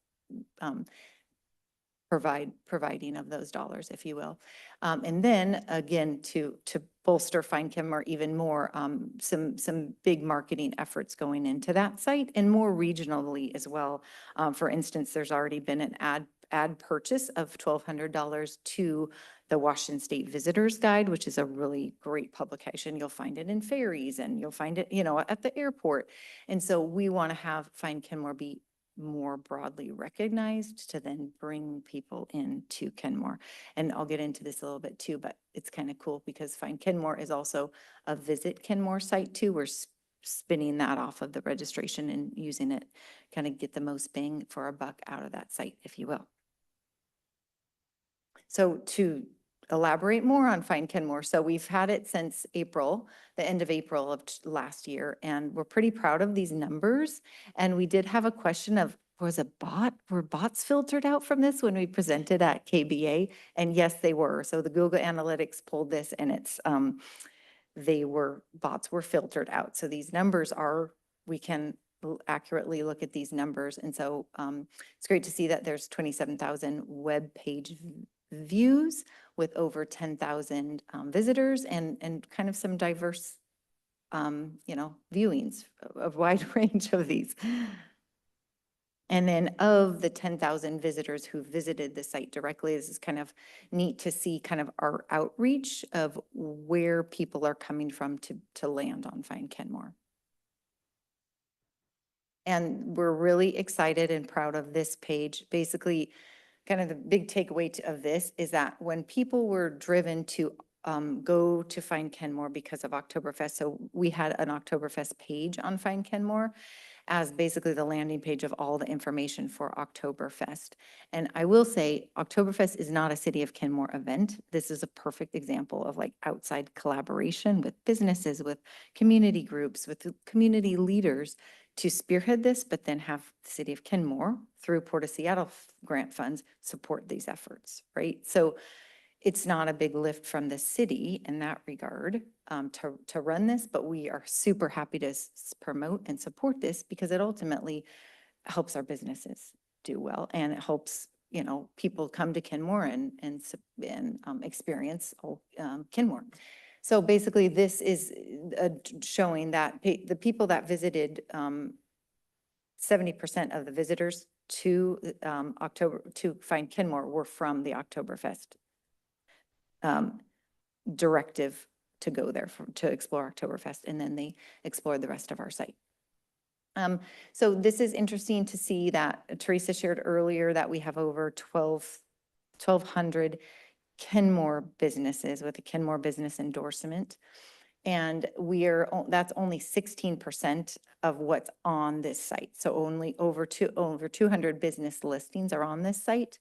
providing of those dollars, if you will. And then again, to bolster Find Kenmore even more, some big marketing efforts going into that site and more regionally as well. For instance, there's already been an ad purchase of $1,200 to the Washington State Visitors Guide, which is a really great publication. You'll find it in ferries and you'll find it, at the airport. And so we want to have Find Kenmore be more broadly recognized to then bring people into Kenmore. And I'll get into this a little bit too, but it's kind of cool because Find Kenmore is also a Visit Kenmore site too, where spinning that off of the registration and using it, kind of get the most bang for our buck out of that site, if you will. So to elaborate more on Find Kenmore, so we've had it since April, the end of April of last year, and we're pretty proud of these numbers. And we did have a question of, were bots filtered out from this when we presented at KBA? And yes, they were. So the Google Analytics pulled this and bots were filtered out. So these numbers we can accurately look at these numbers. And so it's great to see that there's 27,000 web page views with over 10,000 visitors and kind of some diverse, viewings, a wide range of these. And then of the 10,000 visitors who visited the site directly, this is kind of neat to see kind of our outreach of where people are coming from to land on Find Kenmore. And we're really excited and proud of this page. Basically, kind of the big takeaway of this is that when people were driven to go to Find Kenmore because of Oktoberfest, so we had an Oktoberfest page on Find Kenmore as basically the landing page of all the information for Oktoberfest. And I will say, Oktoberfest is not a City of Kenmore event. This is a perfect example of like outside collaboration with businesses, with community groups, with the community leaders to spearhead this, but then have the City of Kenmore through Port of Seattle grant funds support these efforts, right? So it's not a big lift from the city in that regard to run this, but we are super happy to promote and support this because it ultimately helps our businesses do well, and it helps, people come to Kenmore and experience Kenmore. So basically, this is showing that the people that visited, 70% of the visitors to Find Kenmore were from the Oktoberfest directive to go there to explore Oktoberfest, and then they explored the rest of our site. So this is interesting to see that Teresa shared earlier that we have over 1,200 Kenmore businesses with a Kenmore business endorsement. And that's only 16% of what's on this site. So only over 200 business listings are on this site.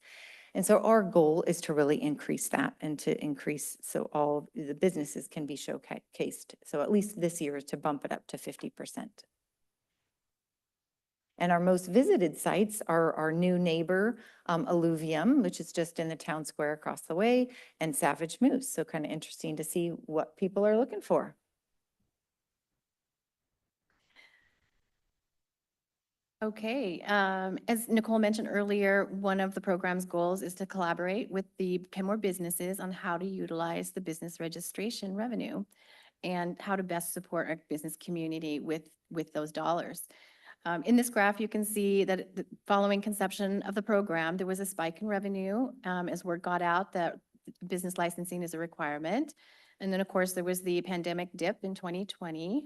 And so our goal is to really increase that and to increase so all the businesses can be showcased. So at least this year is to bump it up to 50%. And our most visited sites are our new neighbor, Alluvium, which is just in the town square across the way, and Savage Moose. So kind of interesting to see what people are looking for. Okay, as Nicole mentioned earlier, one of the program's goals is to collaborate with the Kenmore businesses on how to utilize the business registration revenue and how to best support our business community with those dollars. In this graph, you can see that following conception of the program, there was a spike in revenue as word got out that business licensing is a requirement. And then, of course, there was the pandemic dip in 2020.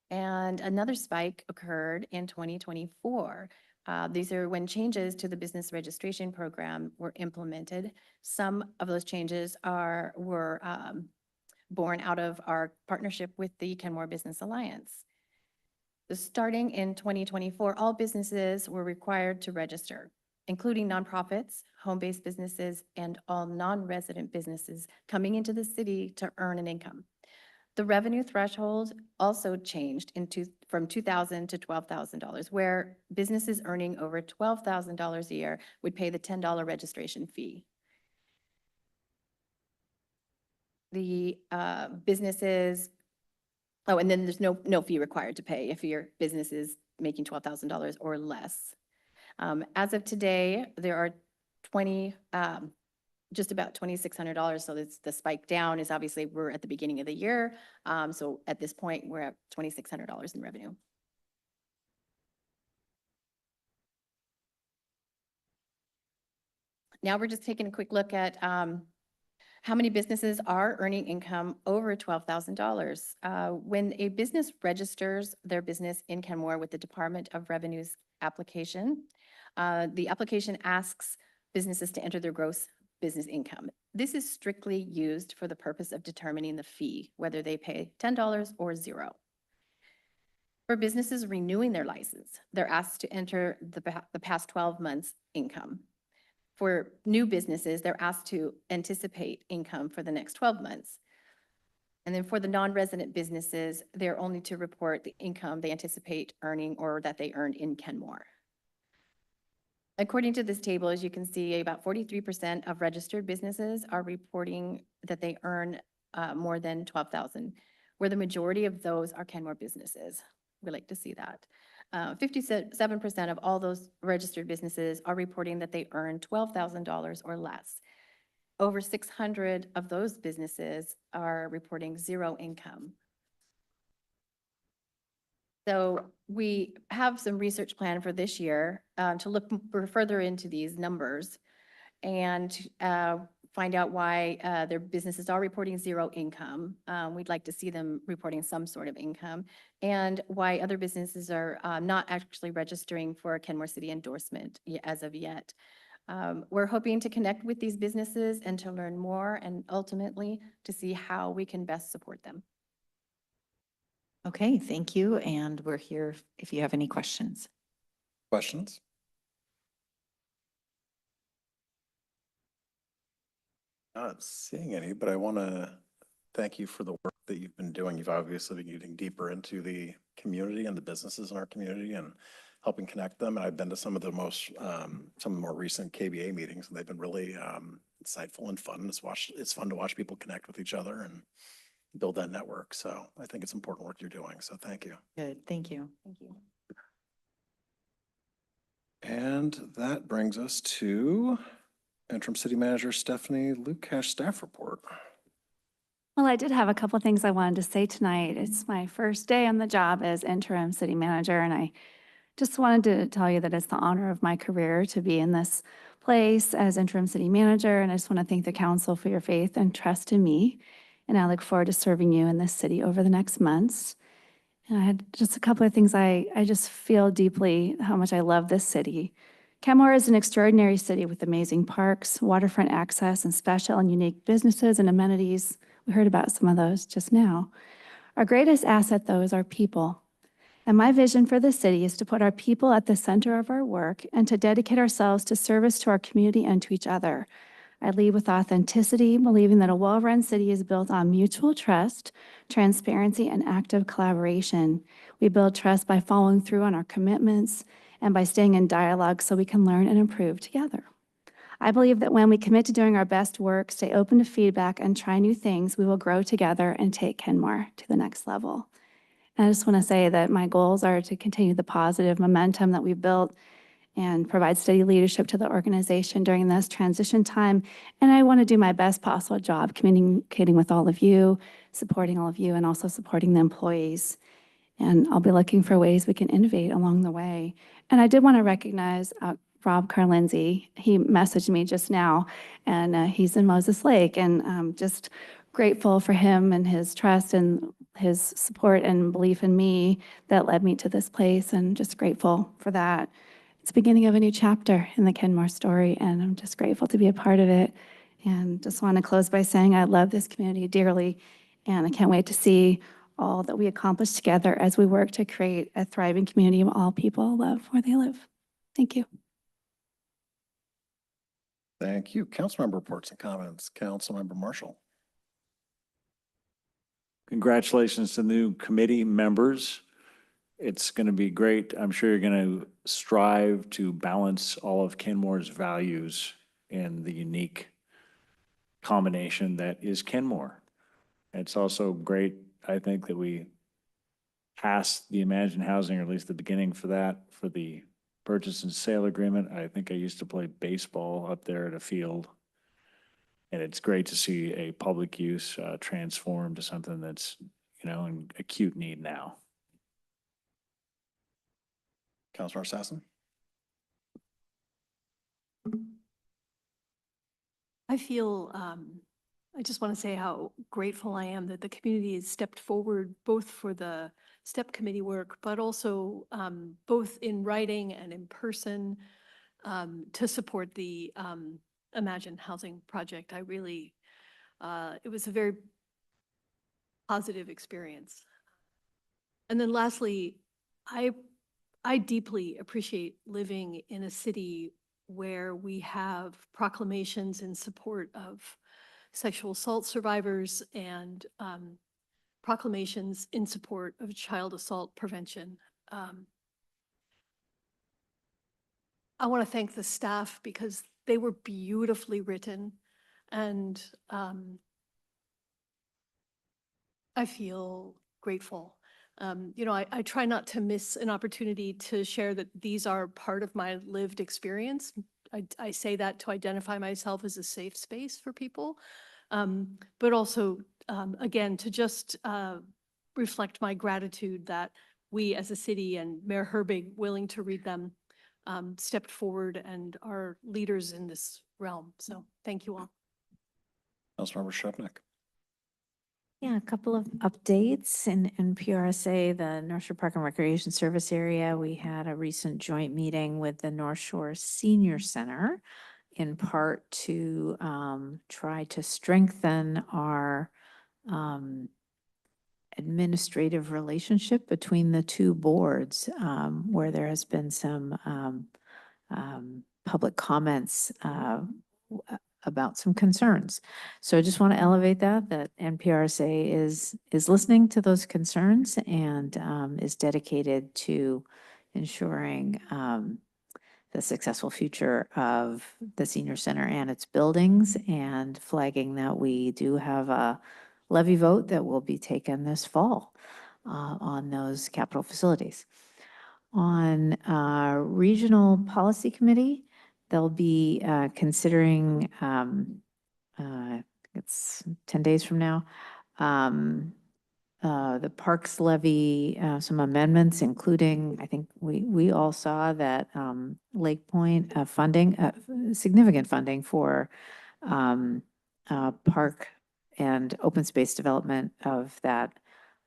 And another spike occurred in 2024. These are when changes to the business registration program were implemented. Some of those changes were born out of our partnership with the Kenmore Business Alliance. So starting in 2024, all businesses were required to register, including nonprofits, home-based businesses, and all non-resident businesses coming into the city to earn an income. The revenue threshold also changed from $2,000 to $12,000, where businesses earning over $12,000 a year would pay the $10 registration fee. The businesses, and then there's no fee required to pay if your business is making $12,000 or less. As of today, there are just about $2,600. So the spike down is obviously we're at the beginning of the year. So at this point, we're at $2,600 in revenue. Now we're just taking a quick look at how many businesses are earning income over $12,000. When a business registers their business in Kenmore with the Department of Revenue's application, the application asks businesses to enter their gross business income. This is strictly used for the purpose of determining the fee, whether they pay $10 or $0. For businesses renewing their license, they're asked to enter the past 12 months' income. For new businesses, they're asked to anticipate income for the next 12 months. And then for the non-resident businesses, they're only to report the income they anticipate earning or that they earned in Kenmore. According to this table, as you can see, about 43% of registered businesses are reporting that they earn more than $12,000, where the majority of those are Kenmore businesses. We like to see that. 57% of all those registered businesses are reporting that they earn $12,000 or less. Over 600 of those businesses are reporting zero income. So we have some research plan for this year to look further into these numbers and find out why their businesses are reporting zero income. We'd like to see them reporting some sort of income, and why other businesses are not actually registering for a Kenmore City endorsement as of yet. We're hoping to connect with these businesses and to learn more, and ultimately to see how we can best support them. Okay, thank you. And we're here if you have any questions. Questions? Not seeing any, but I want to thank you for the work that you've been doing. You've obviously been getting deeper into the community and the businesses in our community and helping connect them. And I've been to some of the more recent KBA meetings, and they've been really insightful and fun. It's fun to watch people connect with each other and build that network. So I think it's important work you're doing. So thank you. Good, thank you. Thank you. And that brings us to Interim City Manager Stephanie Lukash staff report. Well, I did have a couple things I wanted to say tonight. It's my first day on the job as interim city manager, and I just wanted to tell you that it's the honor of my career to be in this place as interim city manager, and I just want to thank the council for your faith and trust in me. And I look forward to serving you in this city over the next months. And I had just a couple of things. I just feel deeply how much I love this city. Kenmore is an extraordinary city with amazing parks, waterfront access, and special and unique businesses and amenities. We heard about some of those just now. Our greatest asset, though, is our people. And my vision for the city is to put our people at the center of our work and to dedicate ourselves to service to our community and to each other. I lead with authenticity, believing that a well-run city is built on mutual trust, transparency, and active collaboration. We build trust by following through on our commitments and by staying in dialogue so we can learn and improve together. I believe that when we commit to doing our best work, stay open to feedback, and try new things, we will grow together and take Kenmore to the next level. And I just want to say that my goals are to continue the positive momentum that we've built and provide steady leadership to the organization during this transition time. And I want to do my best possible job communicating with all of you, supporting all of you, and also supporting the employees. And I'll be looking for ways we can innovate along the way. And I did want to recognize Rob Carlinzi. He messaged me just now, and he's in Moses Lake, and just grateful for him and his trust and his support and belief in me that led me to this place, and just grateful for that. It's the beginning of a new chapter in the Kenmore story, and I'm just grateful to be a part of it. And just want to close by saying I love this community dearly, and I can't wait to see all that we accomplish together as we work to create a thriving community where all people love where they live. Thank you. Thank you. Councilmember reports and comments. Councilmember Marshall. Congratulations to new committee members. It's going to be great. I'm sure you're going to strive to balance all of Kenmore's values and the unique combination that is Kenmore. It's also great, I think, that we passed the Imagine Housing, or at least the beginning for that, for the purchase and sale agreement. I think I used to play baseball up there at a field. And it's great to see a public use transform to something that's, in acute need now. Councilor Assassin. I feel, I just want to say how grateful I am that the community has stepped forward both for the STEP committee work, but also both in writing and in person to support the Imagine Housing project. I really, it was a very positive experience. And then lastly, I deeply appreciate living in a city where we have proclamations in support of sexual assault survivors and proclamations in support of child assault prevention. I want to thank the staff because they were beautifully written, and I feel grateful. You know, I try not to miss an opportunity to share that these are part of my lived experience. I say that to identify myself as a safe space for people, but also, again, to just reflect my gratitude that we as a city and Mayor Herbig, willing to read them, stepped forward and are leaders in this realm. So thank you all. Councilmember Shevnik. Yeah, a couple of updates in PRSA, the North Shore Park and Recreation Service area. We had a recent joint meeting with the North Shore Senior Center in part to try to strengthen our administrative relationship between the two boards, where there has been some public comments about some concerns. So I just want to elevate that NPRSA is listening to those concerns and is dedicated to ensuring the successful future of the senior center and its buildings, and flagging that we do have a levy vote that will be taken this fall on those capital facilities. On Regional Policy Committee, they'll be considering, it's 10 days from now, the Parks Levy, some amendments, including, I think we all saw that Lake Point funding, significant funding for park and open space development of that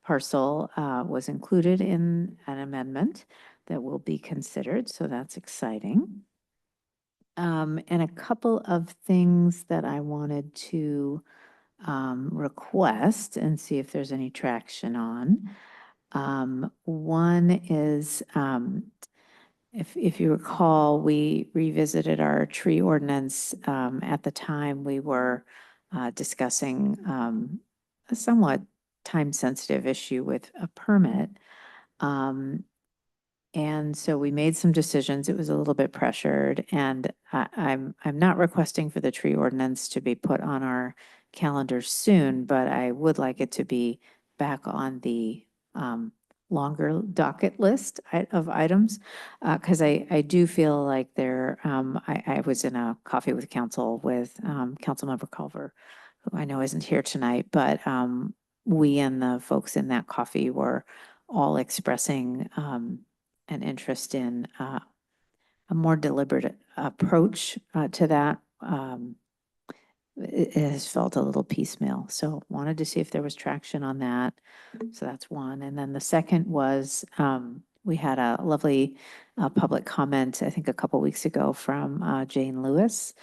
parcel was included in an amendment that will be considered, so that's exciting. And a couple of things that I wanted to request and see if there's any traction on. One is, if you recall, we revisited our tree ordinance. At the time, we were discussing a somewhat time-sensitive issue with a permit. And so we made some decisions. It was a little bit pressured, and I'm not requesting for the tree ordinance to be put on our calendar soon, but I would like it to be back on the longer docket list of items, because I do feel like there, I was in a coffee with council with Councilmember Culver, who I know isn't here tonight, but we and the folks in that coffee were all expressing an interest in a more deliberate approach to that. It has felt a little piecemeal, so wanted to see if there was traction on that. So that's one. And then the second was we had a lovely public comment, I think a couple weeks ago, from Jane Lewis,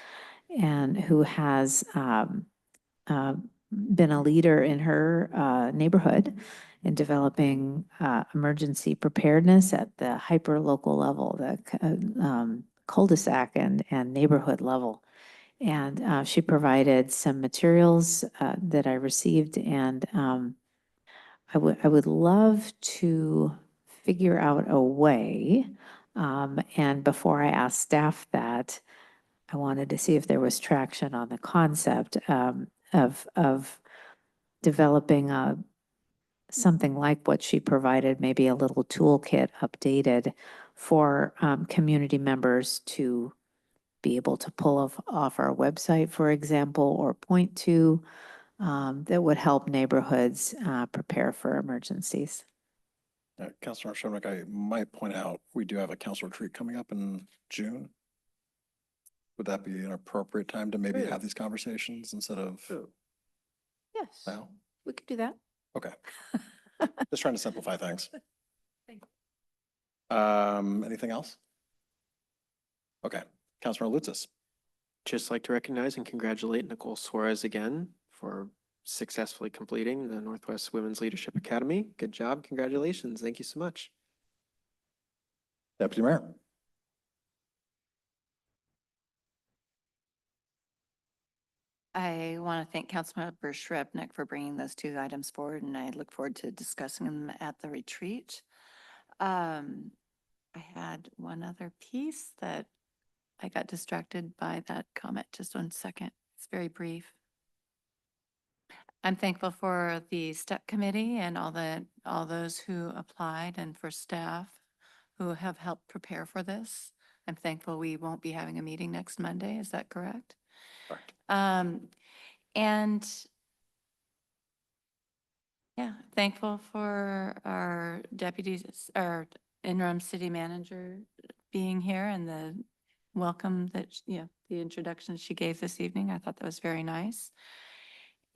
and who has been a leader in her neighborhood in developing emergency preparedness at the hyper-local level, the cul-de-sac and neighborhood level. And she provided some materials that I received, and I would love to figure out a way, and before I asked staff that, I wanted to see if there was traction on the concept of developing something like what she provided, maybe a little toolkit updated for community members to be able to pull off our website, for example, or point to that would help neighborhoods prepare for emergencies. Councilor Shevnik, I might point out, we do have a council retreat coming up in June. Would that be an appropriate time to maybe have these conversations instead of Yes, now? we could do that. Okay. Just trying to simplify things. Thank Anything else? Okay, Councilor Lutzis. Just like to recognize and congratulate Nicole Suarez again for successfully completing the Northwest Women's Leadership Academy. Good job. Congratulations. Thank you so much. Deputy Mayor. I want to thank Councilmember Shrubnik for bringing those two items forward, and I look forward to discussing them at the retreat. I had one other piece that I got distracted by that comment. Just 1 second. It's very brief. I'm thankful for the STEP committee and all those who applied, and for staff who have helped prepare for this. I'm thankful we won't be having a meeting next Monday. Is that correct? Correct. And yeah, thankful for our deputies, our interim city manager being here, and the welcome that, the introduction she gave this evening. I thought that was very nice.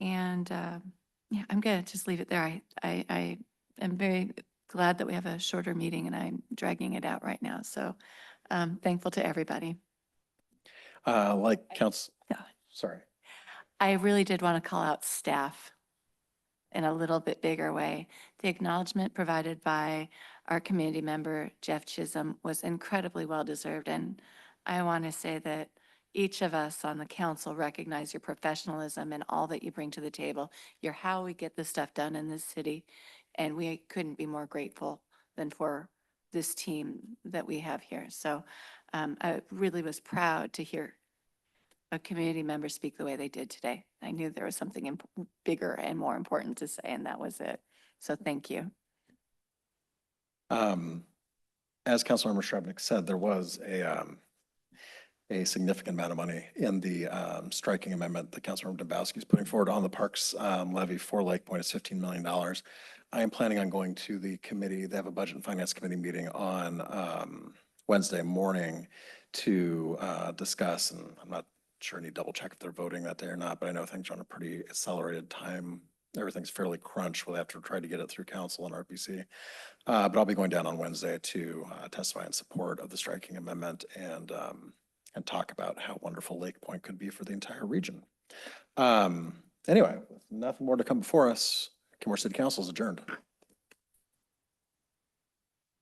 And yeah, I'm gonna just leave it there. I am very glad that we have a shorter meeting, and I'm dragging it out right now. So thankful to everybody. Like council, Yeah. sorry. I really did want to call out staff in a little bit bigger way. The acknowledgement provided by our community member, Jeff Chisholm, was incredibly well-deserved. And I want to say that each of us on the council recognize your professionalism and all that you bring to the table. You're how we get this stuff done in this city. And we couldn't be more grateful than for this team that we have here. So I really was proud to hear a community member speak the way they did today. I knew there was something bigger and more important to say, and that was it. So thank you. As Councilmember Shrubnik said, there was a significant amount of money in the striking amendment that Councilmember Dombrowski is putting forward on the parks levy for Lake Point. It's $15 million. I am planning on going to the committee. They have a Budget and Finance Committee meeting on Wednesday morning to discuss, and I'm not sure, I need to double check if they're voting that day or not, but I know things are on a pretty accelerated time. Everything's fairly crunched. We'll have to try to get it through council and RPC. But I'll be going down on Wednesday to testify in support of the striking amendment and talk about how wonderful Lake Point could be for the entire region. Anyway, with nothing more to come before us, Kenmore City Council is adjourned.